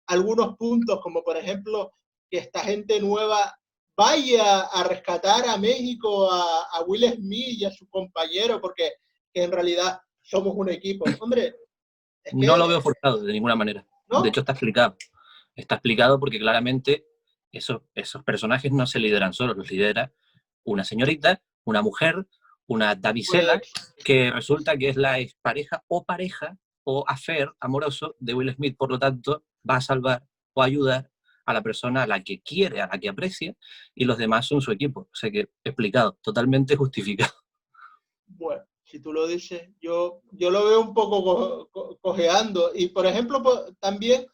algunos puntos, como por ejemplo que esta gente nueva vaya a rescatar a México, a Will Smith y a su compañero, porque que en realidad somos un equipo? Hombre, es que, No lo veo forzado de ninguna manera. ¿no? De hecho, está explicado. Está explicado porque claramente esos personajes no se lideran solos, los lidera una señorita, una mujer, una damisela, Pues, que resulta que es la expareja o pareja o affair amoroso de Will Smith. Por lo tanto, va a salvar o ayudar a la persona a la que quiere, a la que aprecia, y los demás son su equipo. O sea que explicado, totalmente justificado. bueno, si tú lo dices, yo lo veo un poco cojeando. Y por ejemplo, también,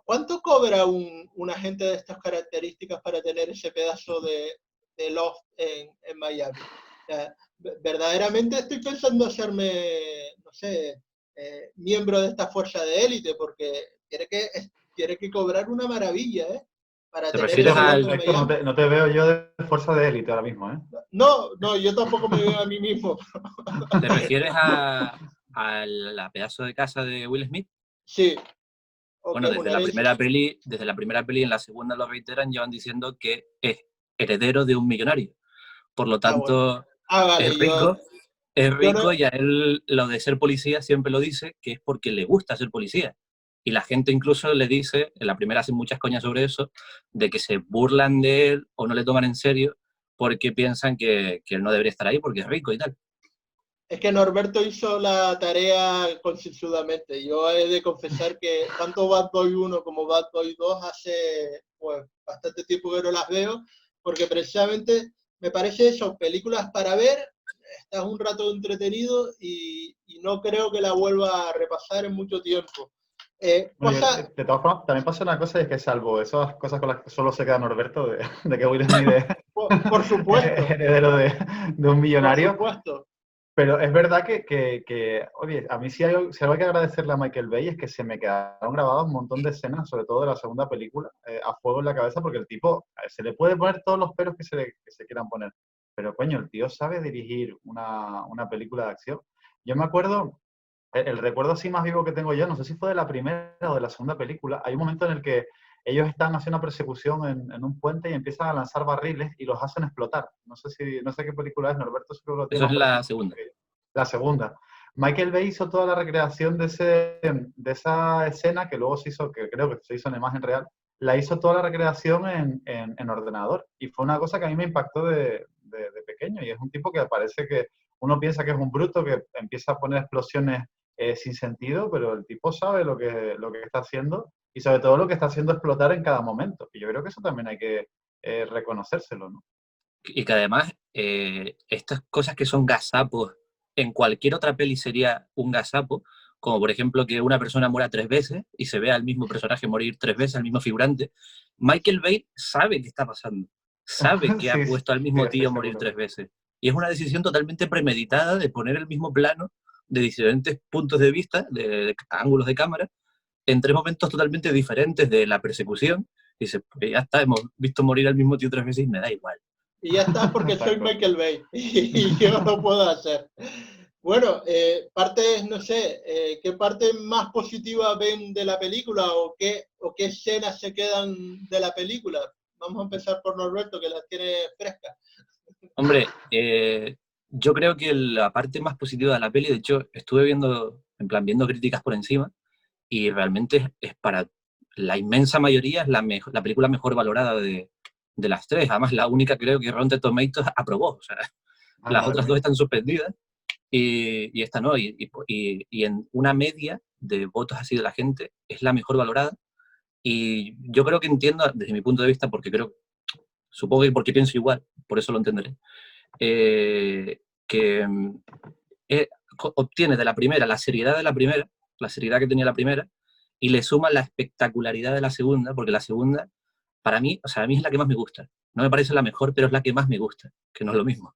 ¿cuánto cobra un agente de estas características para tener ese pedazo de loft en Miami? O sea, verdaderamente estoy pensando hacerme, no sé, miembro de esta fuerza de élite, porque tiene que cobrar una maravilla, ¿eh? Para ¿Te tener refieres ese loft al, en Héctor, Miami. no te veo yo de fuerza de élite ahora mismo, ¿eh? No, yo tampoco me veo a mí mismo. ¿Te refieres a la pedazo de casa de Will Smith? Sí, o que Bueno, es una herencia. desde la primera peli en la segunda lo reiteran, llevan diciendo que es heredero de un millonario. Por lo Bueno. tanto, Vale, es rico no, y a él lo de ser policía siempre lo dice que es porque le gusta ser policía. Y la gente incluso le dice, en la primera hacen muchas coñas sobre eso, de que se burlan de él o no le toman en serio porque piensan que él no debería estar ahí porque es rico y tal. es que Norberto hizo la tarea concienzudamente. Yo he de confesar que tanto Bad Boy 1 como Bad Boy 2 hace pues, bastante tiempo que no las veo, porque precisamente me parece eso, películas para ver, estás un rato entretenido y no creo que la vuelva a repasar en mucho tiempo. Bueno, de todas formas, también pasa una cosa, y es que salvo esas cosas con las que solo se queda Norberto, de que Will Smith es por supuesto, heredero de un por millonario, supuesto. pero es verdad oye, a mí sí si algo hay que agradecerle a Michael Bay es que se me quedaron grabadas un montón de escenas, sobre todo de la segunda película, a fuego en la cabeza, porque el tipo, se le puede poner todos los peros que se quieran poner, pero coño, el tío sabe dirigir una película de acción. Yo me acuerdo, el recuerdo así más vivo que tengo yo, no sé si fue de la primera o de la segunda película, hay un momento en el que ellos están haciendo una persecución en un puente y empiezan a lanzar barriles y los hacen explotar. No sé qué película es, Norberto seguro lo tiene Eso es más la fresquito segunda. que yo. La segunda. Michael Bay hizo toda la recreación de esa escena que luego se hizo, que creo que se hizo en imagen real, la hizo toda la recreación en ordenador. Y fue una cosa que a mí me impactó de pequeño. Y es un tipo que parece que uno piensa que es un bruto, que empieza a poner explosiones sin sentido, pero el tipo sabe lo que está haciendo y sobre todo lo que está haciendo explotar en cada momento. Y yo creo que eso también hay que reconocérselo, ¿no? Y que además, estas cosas que son gazapos, en cualquier otra peli sería un gazapo, como por ejemplo que una persona muera 3 veces y se vea al mismo personaje morir 3 veces, al mismo figurante. Michael Bay sabe qué está pasando, sabe que ha Sí, puesto al sí, mismo estoy tío a morir seguro. 3 veces. Y es una decisión totalmente premeditada de poner el mismo plano de diferentes puntos de vista, de ángulos de cámara, en 3 momentos totalmente diferentes de la persecución. Y dices, pues ya está, hemos visto morir al mismo tío 3 veces y me da igual. Y ya está, porque soy Michael Bay y yo lo puedo hacer. Bueno, partes, no sé, ¿qué parte más positiva ven de la película o qué escenas se quedan de la película? Vamos a empezar por Norberto, que las tiene frescas. Hombre, yo creo que la parte más positiva de la peli, de hecho, estuve viendo, en plan, viendo críticas por encima, y realmente es para la inmensa mayoría es la película mejor valorada de las 3. Además, la única creo que Rotten Tomatoes aprobó. O sea, las otras 2 están suspendidas y esta no. Y en una media de votos así de la gente es la mejor valorada. Y yo creo que entiendo, desde mi punto de vista, porque supongo que porque pienso igual, por eso lo entenderé, que obtiene de la primera la seriedad de la primera, la seriedad que tenía la primera, y le suma la espectacularidad de la segunda, porque la segunda, para mí, o sea, a mí es la que más me gusta. No me parece la mejor, pero es la que más me gusta, que no es lo mismo.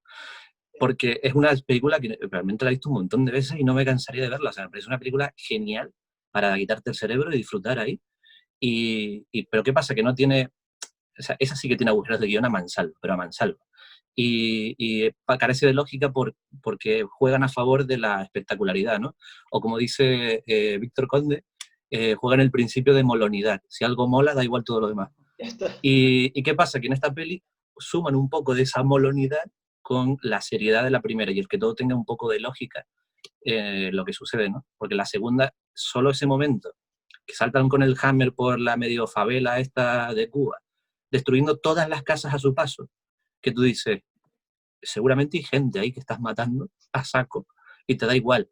Porque es una película que realmente la he visto un montón de veces y no me cansaría de verla. O sea, me parece una película genial para quitarte el cerebro y disfrutar ahí. Pero ¿qué pasa? Que no tiene... O sea, esa sí que tiene agujeros de guión a mansalva, pero a mansalva. Y carece de lógica porque juegan a favor de la espectacularidad, ¿no? O como dice Víctor Conde, juegan el principio de molonidad. Si algo mola, da igual todo lo demás. ¿Y qué pasa? Que en esta peli suman un poco de esa molonidad con la seriedad de la primera y el que todo tenga un poco de lógica lo que sucede, ¿no? Porque la segunda, solo ese momento, que saltan con el Hammer por la medio favela esta de Cuba, destruyendo todas las casas a su paso, que tú dices, seguramente hay gente ahí que estás matando a saco y te da igual.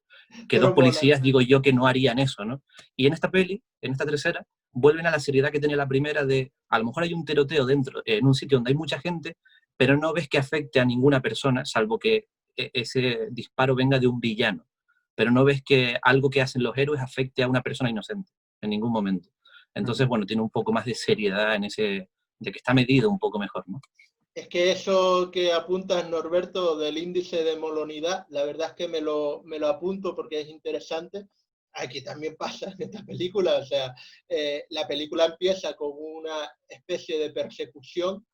Que Pero 2 policías, mola. digo yo, que no harían eso, ¿no? Y en esta peli, en esta tercera, vuelven a la seriedad que tenía la primera de, a lo mejor hay un tiroteo dentro, en un sitio donde hay mucha gente, pero no ves que afecte a ninguna persona, salvo que ese disparo venga de un villano. Pero no ves que algo que hacen los héroes afecte a una persona inocente, en ningún momento. Entonces, bueno, tiene un poco más de seriedad en ese, de que está medido un poco mejor, ¿no? Es que eso que apuntas, Norberto, del índice de molonidad, la verdad es que me lo apunto porque es interesante. Aquí también pasa en esta película, o sea, la película empieza con una especie de persecución,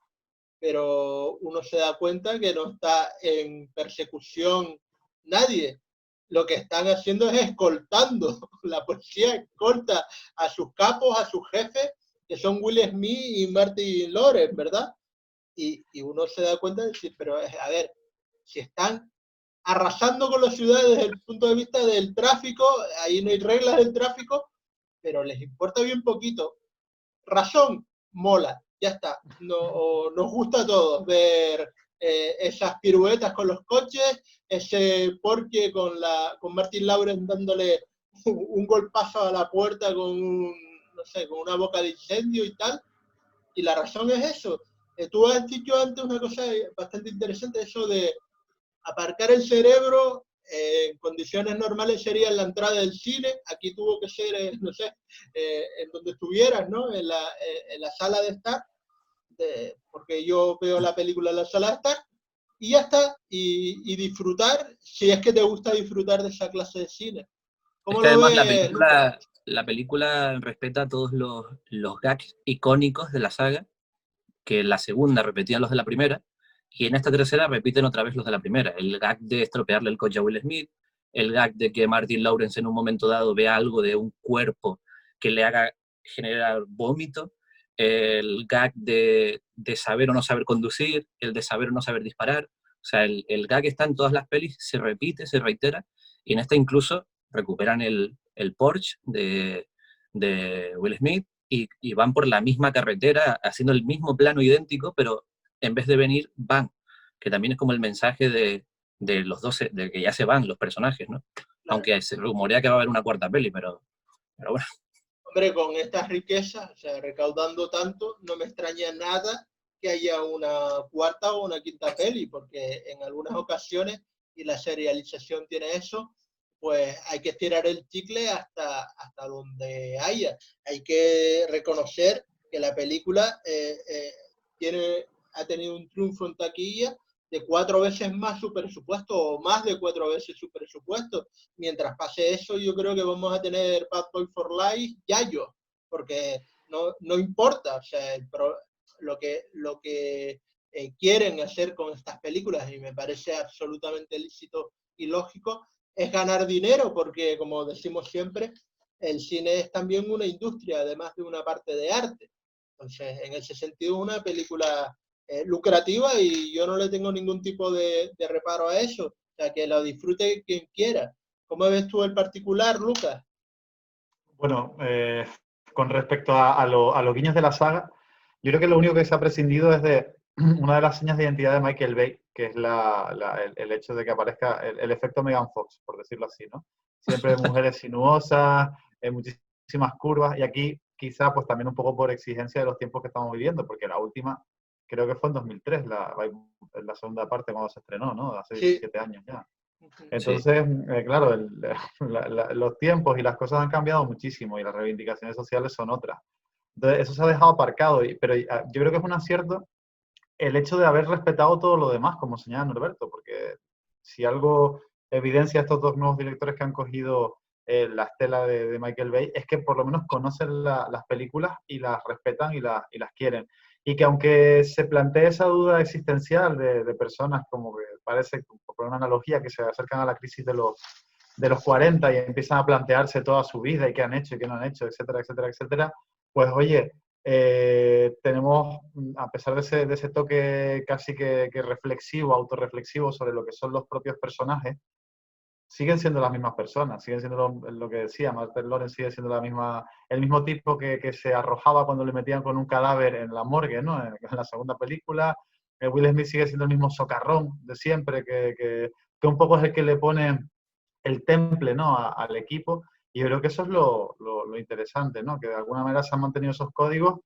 pero uno se da cuenta que no está en persecución nadie. Lo que están haciendo es escoltando. La policía escolta a sus capos, a sus jefes, que son Will Smith y Martin Lawrence, ¿verdad? Y uno se da cuenta de decir, pero a ver, si están arrasando con la ciudad desde el punto de vista del tráfico, ahí no hay reglas del tráfico, pero les importa bien poquito. Razón, mola, ya está. No, nos gusta a todos ver esas piruetas con los coches, ese porqué con Martin Lawrence dándole un golpazo a la puerta no sé, con una boca de incendio y tal. Y la razón es eso. Tú has dicho antes una cosa bastante interesante, eso de aparcar el cerebro en condiciones normales sería en la entrada del cine, aquí tuvo que ser, no sé, en donde estuvieras, ¿no? En la sala de estar, porque yo veo la película en la sala de estar, y ya está, y disfrutar, si es que te gusta disfrutar de esa clase de cine. Es ¿Cómo que lo además ves, Lucas? la película respeta todos los gags icónicos de la saga, que en la segunda repetían los de la primera, y en esta tercera repiten otra vez los de la primera. El gag de estropearle el coche a Will Smith, el gag de que Martin Lawrence en un momento dado vea algo de un cuerpo que le haga generar vómito, el gag de saber o no saber conducir, el de saber o no saber disparar. O sea, el gag está en todas las pelis, se repite, se reitera, y en esta incluso recuperan el Porsche de Will Smith y van por la misma carretera haciendo el mismo plano idéntico, pero en vez de venir, van, que también es como el mensaje de los 12, de que ya se van los personajes, ¿no? Claro. Aunque se rumorea que va a haber una cuarta peli, pero bueno. Hombre, con estas riquezas, o sea, recaudando tanto, no me extraña nada que haya una cuarta o una quinta peli, porque en algunas ocasiones, y la serialización tiene eso, pues hay que estirar el chicle hasta donde haya. Hay que reconocer que la película ha tenido un triunfo en taquilla, de 4 veces más su presupuesto o más de 4 veces su presupuesto. Mientras pase eso, yo creo que vamos a tener Bad Boy for Life yayo, porque no importa, o sea, lo que quieren hacer con estas películas, y me parece absolutamente lícito y lógico, es ganar dinero, porque como decimos siempre, el cine es también una industria, además de una parte de arte. Entonces, en ese sentido, una película lucrativa, y yo no le tengo ningún tipo de reparo a eso. O sea, que lo disfrute quien quiera. ¿Cómo ves tú el particular, Lucas? Bueno, con respecto a los guiños de la saga, yo creo que lo único que se ha prescindido es de una de las señas de identidad de Michael Bay, que es el hecho de que aparezca el efecto Megan Fox, por decirlo así, ¿no? Siempre mujeres sinuosas, muchísimas curvas, y aquí quizá pues también un poco por exigencia de los tiempos que estamos viviendo, porque la última creo que fue en 2003, la segunda parte cuando se estrenó, ¿no? Hace 17 años ya. Entonces, claro, los tiempos y las cosas han cambiado muchísimo y las reivindicaciones sociales son otras. Entonces, eso se ha dejado aparcado, pero yo creo que es un acierto el hecho de haber respetado todo lo demás, como señala Norberto, porque si algo evidencia estos dos nuevos directores que han cogido la estela de Michael Bay, es que por lo menos conocen las películas y las respetan y las quieren. Y que aunque se plantee esa duda existencial de personas, como que parece, por una analogía, que se acercan a la crisis de los 40 y empiezan a plantearse toda su vida y qué han hecho y qué no han hecho, etcétera, etcétera, etcétera, pues oye, tenemos, a pesar de ese toque casi que reflexivo, autorreflexivo sobre lo que son los propios personajes, siguen siendo las mismas personas, siguen siendo lo que decía, Martin Lawrence sigue siendo el mismo tipo que se arrojaba cuando le metían con un cadáver en la morgue, ¿no? En la segunda película. Will Smith sigue siendo el mismo socarrón de siempre, que un poco es el que le pone el temple, ¿no? al equipo, y yo creo que eso es lo interesante, ¿no? Que de alguna manera se han mantenido esos códigos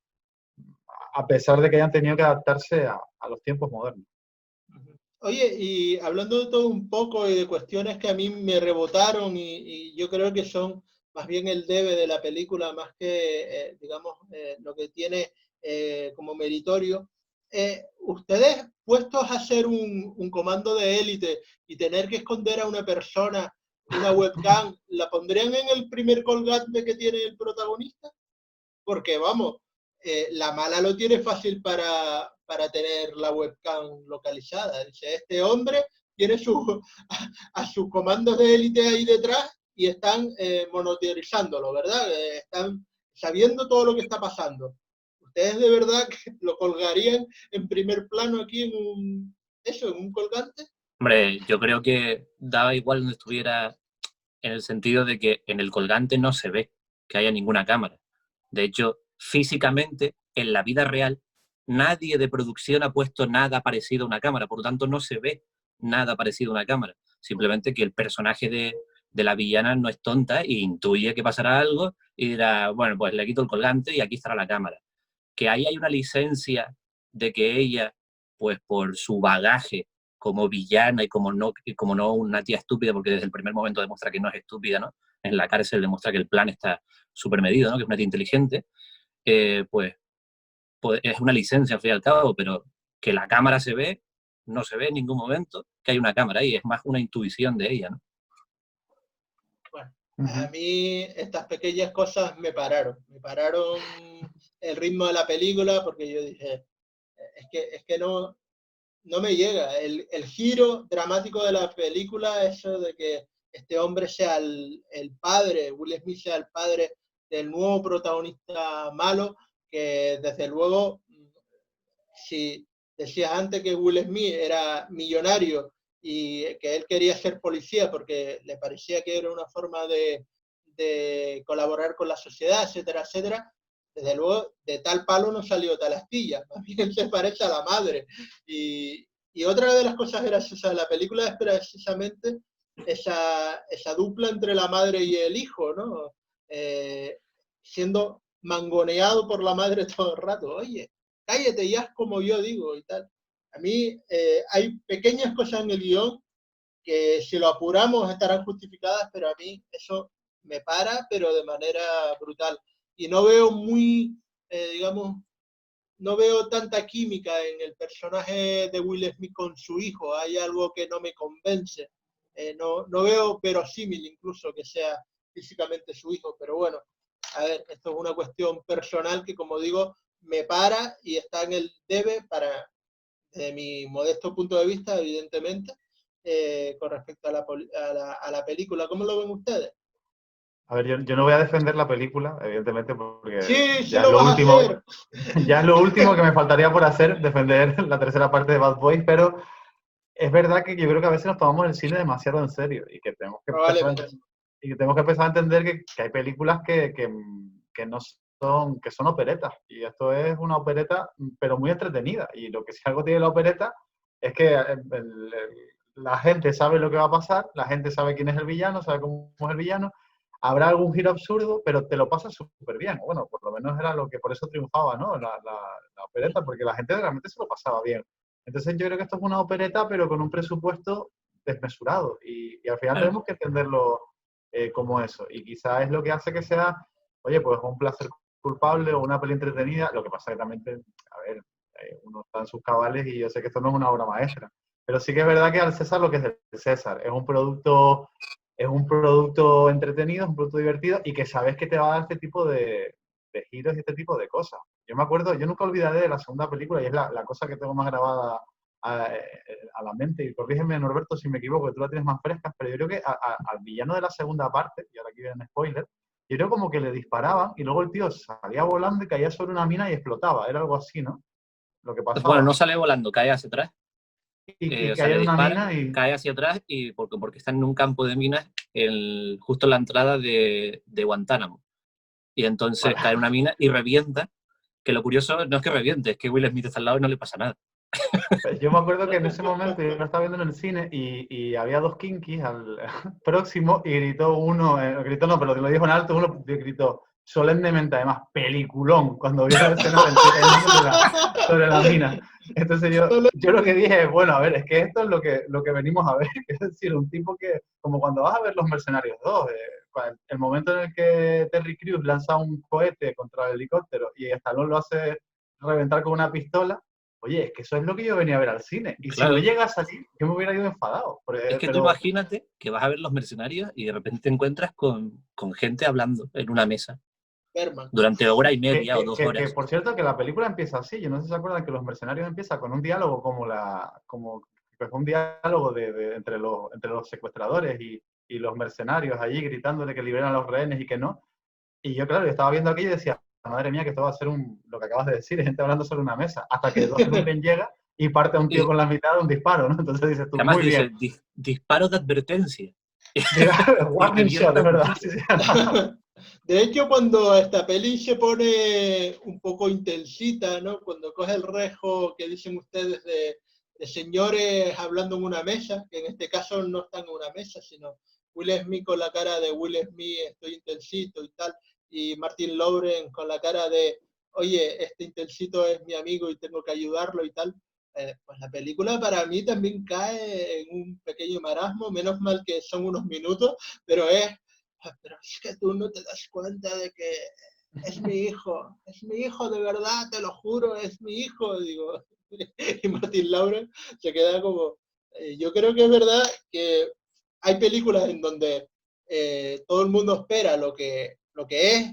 a pesar de que hayan tenido que adaptarse a los tiempos modernos. Oye, y hablando de todo un poco y de cuestiones que a mí me rebotaron, y yo creo que son más bien el debe de la película, más que, digamos, lo que tiene como meritorio, ustedes puestos a hacer un comando de élite y tener que esconder a una persona, una webcam, ¿la pondrían en el primer colgante que tiene el protagonista? Porque vamos, la mala lo tiene fácil para tener la webcam localizada. Dice, este hombre tiene a sus comandos de élite ahí detrás y están monitorizándolo, ¿verdad? Están sabiendo todo lo que está pasando. ¿Ustedes de verdad que lo colgarían en primer plano aquí en un colgante? Hombre, yo creo que daba igual donde estuviera, en el sentido de que en el colgante no se ve que haya ninguna cámara. De hecho, físicamente, en la vida real, nadie de producción ha puesto nada parecido a una cámara, por lo tanto no se ve nada parecido a una cámara. Simplemente que el personaje de la villana no es tonta e intuye que pasará algo y dirá, bueno, pues le quito el colgante y aquí estará la cámara. Que ahí hay una licencia de que ella, pues por su bagaje como villana y como no una tía estúpida, porque desde el primer momento demuestra que no es estúpida, ¿no? En la cárcel demuestra que el plan está súper medido, ¿no? Que es una tía inteligente, pues es una licencia al fin y al cabo, pero que la cámara se ve, no se ve en ningún momento que hay una cámara ahí, es más una intuición de ella, ¿no? Bueno, a mí estas pequeñas cosas me pararon el ritmo de la película, porque yo dije, es que no me llega. El giro dramático de la película, eso de que este hombre sea el padre, Will Smith sea el padre del nuevo protagonista malo, que desde luego, si decías antes que Will Smith era millonario y que él quería ser policía porque le parecía que era una forma de colaborar con la sociedad, etcétera, etcétera, desde luego de tal palo no salió tal astilla, más bien se parece a la madre. Y otra de las cosas graciosas de la película es precisamente esa dupla entre la madre y el hijo, ¿no? Siendo mangoneado por la madre todo el rato. Oye, cállate, ya es como yo digo y tal. A mí hay pequeñas cosas en el guión que si lo apuramos estarán justificadas, pero a mí eso me para, pero de manera brutal. Y no veo muy, digamos, no veo tanta química en el personaje de Will Smith con su hijo, hay algo que no me convence. No veo verosímil incluso que sea físicamente su hijo, pero bueno, a ver, esto es una cuestión personal que, como digo, me para y está en el debe para, desde mi modesto punto de vista, evidentemente, con respecto a la película. ¿Cómo lo ven ustedes? A ver, yo no voy a defender la película, evidentemente, porque Sí, sí ya es lo lo vas a último, hacer. ya es lo último que me faltaría por hacer, defender la tercera parte de Bad Boys, pero es verdad que yo creo que a veces nos tomamos el cine demasiado en serio y que tenemos que Probablemente. empezar a entender que hay películas que no son, que son operetas. Y esto es una opereta, pero muy entretenida. Y lo que si algo tiene la opereta es que la gente sabe lo que va a pasar, la gente sabe quién es el villano, sabe cómo es el villano. Habrá algún giro absurdo, pero te lo pasas súper bien. Bueno, por lo menos era lo que por eso triunfaba, ¿no? La opereta, porque la gente realmente se lo pasaba bien. Entonces yo creo que esto es una opereta, pero con un presupuesto desmesurado. Y al final Claro. tenemos que entenderlo como eso. Y quizá es lo que hace que sea, oye, pues un placer culpable o una peli entretenida. Lo que pasa es que también, a ver, uno está en sus cabales y yo sé que esto no es una obra maestra. Pero sí que es verdad que al César lo que es el César es un producto entretenido, es un producto divertido y que sabes que te va a dar este tipo de giros y este tipo de cosas. Yo me acuerdo, yo nunca olvidaré de la segunda película y es la cosa que tengo más grabada a la mente, y corrígeme Norberto si me equivoco, que tú la tienes más fresca, pero yo creo que al villano de la segunda parte, y ahora aquí viene spoiler, yo creo como que le disparaban y luego el tío salía volando y caía sobre una mina y explotaba, era algo así, ¿no? Lo que Bueno, no pasaba. sale volando, cae hacia atrás. Y O sea, caía le en una disparan, mina y... cae hacia atrás y porque están en un campo de minas justo en la entrada de Guantánamo. Y entonces Vale. cae en una mina y revienta, que lo curioso no es que reviente, es que Will Smith está al lado y no le pasa nada. Yo me acuerdo que en ese momento yo lo estaba viendo en el cine y había dos kinkis al próximo y gritó uno, gritó no, pero lo dijo en alto, uno gritó solemnemente, además, peliculón, cuando vio la escena del sobre la mina. Entonces yo lo que dije es, bueno, a ver, es que esto es lo que venimos a ver, es decir, un tipo que, como cuando vas a ver Los Mercenarios 2, el momento en el que Terry Crews lanza un cohete contra el helicóptero y Stallone lo hace reventar con una pistola. Oye, es que eso es lo que yo venía a ver al cine. Y si no Claro, llega a salir, yo me hubiera ido enfadado. es que tú Pero, imagínate que vas a ver Los Mercenarios y de repente te encuentras con gente hablando en una mesa Berman. durante hora y media o 2 horas. por cierto, que la película empieza así. Yo no sé si se acuerdan que Los Mercenarios empieza con un diálogo como pues un diálogo entre los secuestradores y los mercenarios allí gritándole que liberan a los rehenes y que no. Y yo, claro, yo estaba viendo aquí y decía, madre mía, que esto va a ser lo que acabas de decir, gente hablando sobre una mesa, hasta que Dolph Lundgren llega y parte a un tío Y con la mitad de un disparo, ¿no? Entonces dices tú, además muy bien. dice, disparo de advertencia. Y Warning shot, revienta es un verdad. tío. Sí, sí. De hecho, cuando esta peli se pone un poco intensita, ¿no? Cuando coge el rejo que dicen ustedes de señores hablando en una mesa, que en este caso no están en una mesa, sino Will Smith con la cara de Will Smith, estoy intensito y tal, y Martin Lawrence con la cara de, oye, este intensito es mi amigo y tengo que ayudarlo y tal. Pues la película para mí también cae en un pequeño marasmo, menos mal que son unos minutos, pero pero es que tú no te das cuenta de que es mi hijo de verdad, te lo juro, es mi hijo, digo. Y Martin Lawrence se queda como, yo creo que es verdad que hay películas en donde todo el mundo espera lo que es,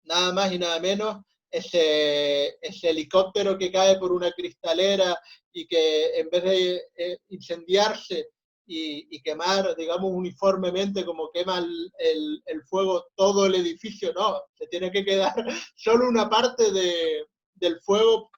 nada más y nada menos, ese helicóptero que cae por una cristalera y que en vez de incendiarse y quemar, digamos, uniformemente como quema el fuego todo el edificio, no, se tiene que quedar solo una parte del fuego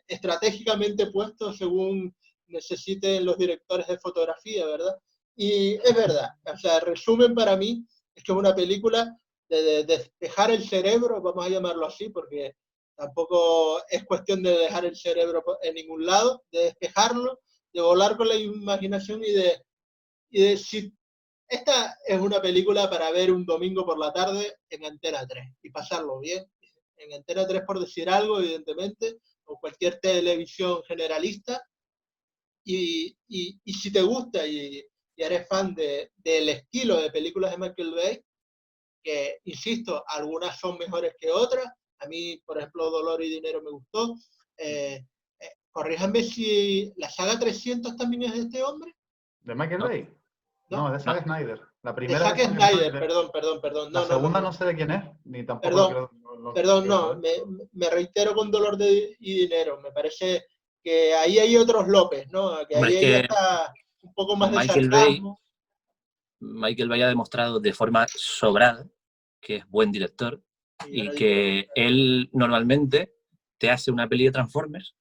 estratégicamente puesto según necesiten los directores de fotografía, ¿verdad? Y es verdad, o sea, resumen para mí es que es una película de despejar el cerebro, vamos a llamarlo así, porque tampoco es cuestión de dejar el cerebro en ningún lado, de despejarlo, de volar con la imaginación y de si esta es una película para ver un domingo por la tarde en Antena 3 y pasarlo bien. En Antena 3 por decir algo, evidentemente, o cualquier televisión generalista. Y si te gusta y eres fan del estilo de películas de Michael Bay, que, insisto, algunas son mejores que otras, A mí, por ejemplo, Dolor y Dinero me gustó. Corríjanme si la saga 300 también es de este hombre. ¿De Michael No. Bay? No, No, es de Zack Snyder. La de primera Zack de Zack Snyder, Snyder. perdón. La No, segunda no sé de quién es, ni tampoco Perdón, perdón, quiero no, saber. me reitero con Dolor y Dinero. Me parece que ahí hay otros López, ¿no? Que Hombre, es ahí ya que está un poco más de Michael Bay, sarcasmo. Michael Bay ha demostrado de forma sobrada que es buen director Y ahora y digo, que él normalmente te hace una peli de Transformers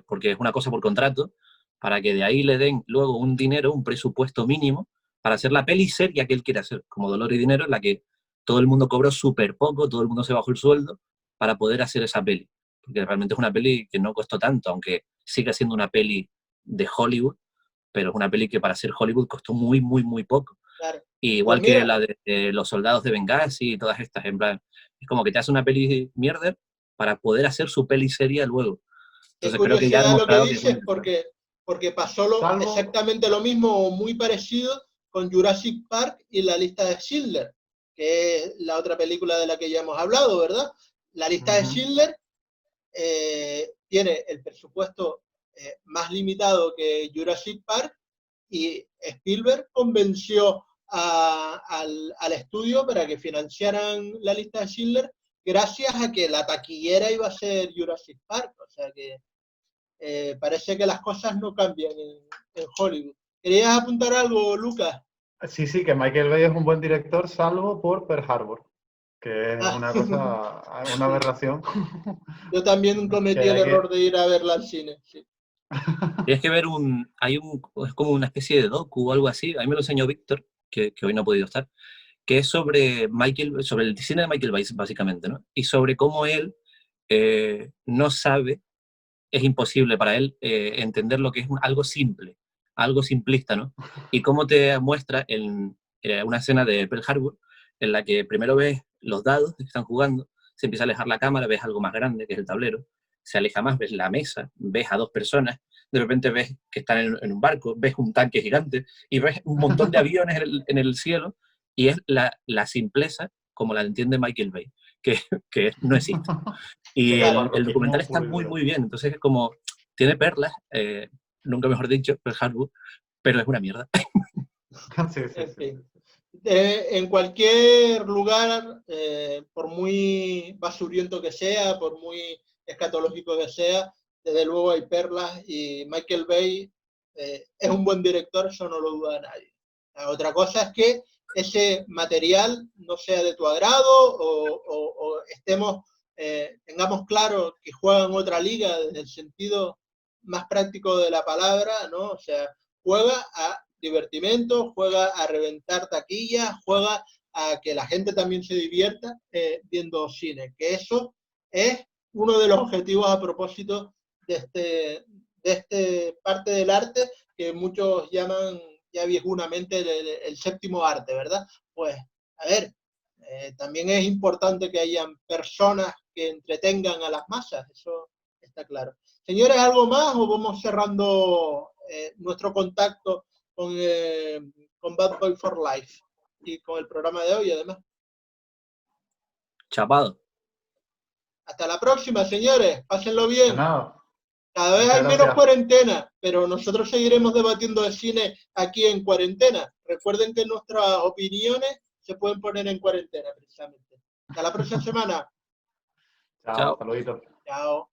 porque es una cosa por contrato, para que de ahí le den luego un dinero, un presupuesto mínimo para hacer la peli seria que él quiere hacer, como Dolor y Dinero, en la que todo el mundo cobró súper poco, todo el mundo se bajó el sueldo para poder hacer esa peli. Porque realmente es una peli que no costó tanto, aunque siga siendo una peli de Hollywood, pero es una peli que para ser Hollywood costó muy, muy, muy poco. claro. Y Pues igual que mira, la de Los Soldados de Benghazi y todas estas, en plan, es como que te hace una peli mierder para poder hacer su peli seria luego. qué Entonces creo que ya ha curiosidad lo que demostrado que es buen dices, director. porque pasó Salvo, exactamente lo mismo o muy parecido con Jurassic Park y La lista de Schindler, que es la otra película de la que ya hemos hablado, ¿verdad? La lista de Schindler tiene el presupuesto más limitado que Jurassic Park y Spielberg convenció al estudio para que financiaran la lista de Schindler gracias a que la taquillera iba a ser Jurassic Park. O sea que parece que las cosas no cambian en Hollywood. ¿Querías apuntar algo, Lucas? sí, que Michael Bay es un buen director, salvo por Pearl Harbor, que es Ah, una cosa, una sí. aberración. Yo también Que cometí el hay error que... de ir a verla al cine. Sí. Tienes que ver es como una especie de docu o algo así, a mí me lo enseñó Víctor, que hoy no ha podido estar, que es sobre el cine de Michael Bay, básicamente, ¿no? Y sobre cómo él no sabe, es imposible para él entender lo que es algo simple, algo simplista, ¿no? Y cómo te muestra en una escena de Pearl Harbor, en la que primero ves los dados que están jugando, se empieza a alejar la cámara, ves algo más grande, que es el tablero, se aleja más, ves la mesa, ves a dos personas, de repente ves que están en un barco, ves un tanque gigante y ves un montón de aviones en el cielo, y es la simpleza como la entiende Michael Bay, que no existe. Y Claro. el documental Parroquismo está puro y muy, duro. muy bien. Entonces es como, tiene perlas, nunca mejor dicho, Pearl Harbor, pero es una mierda. En fin. En cualquier lugar, por muy basuriento que sea, por muy escatológico que sea, desde luego hay perlas y Michael Bay es un buen director, eso no lo duda nadie. La otra cosa es que ese material no sea de tu agrado o tengamos claro que juegan otra liga desde el sentido más práctico de la palabra, ¿no? O sea, juega a divertimento, juega a reventar taquillas, juega a que la gente también se divierta viendo cine, que eso es uno de los objetivos a propósito de este parte del arte que muchos llaman ya viejunamente el séptimo arte, ¿verdad? Pues, a ver, también es importante que hayan personas que entretengan a las masas, eso está claro. Señores, ¿algo más o vamos cerrando nuestro contacto con Bad Boy for Life y con el programa de hoy además? Chapado. Hasta la próxima, señores, pásenlo De bien. nada. Cada vez Muchas hay menos gracias. cuarentena, pero nosotros seguiremos debatiendo de cine aquí en cuarentena. Recuerden que nuestras opiniones se pueden poner en cuarentena precisamente. Hasta la próxima semana. Chao, Chao. saluditos. Chao.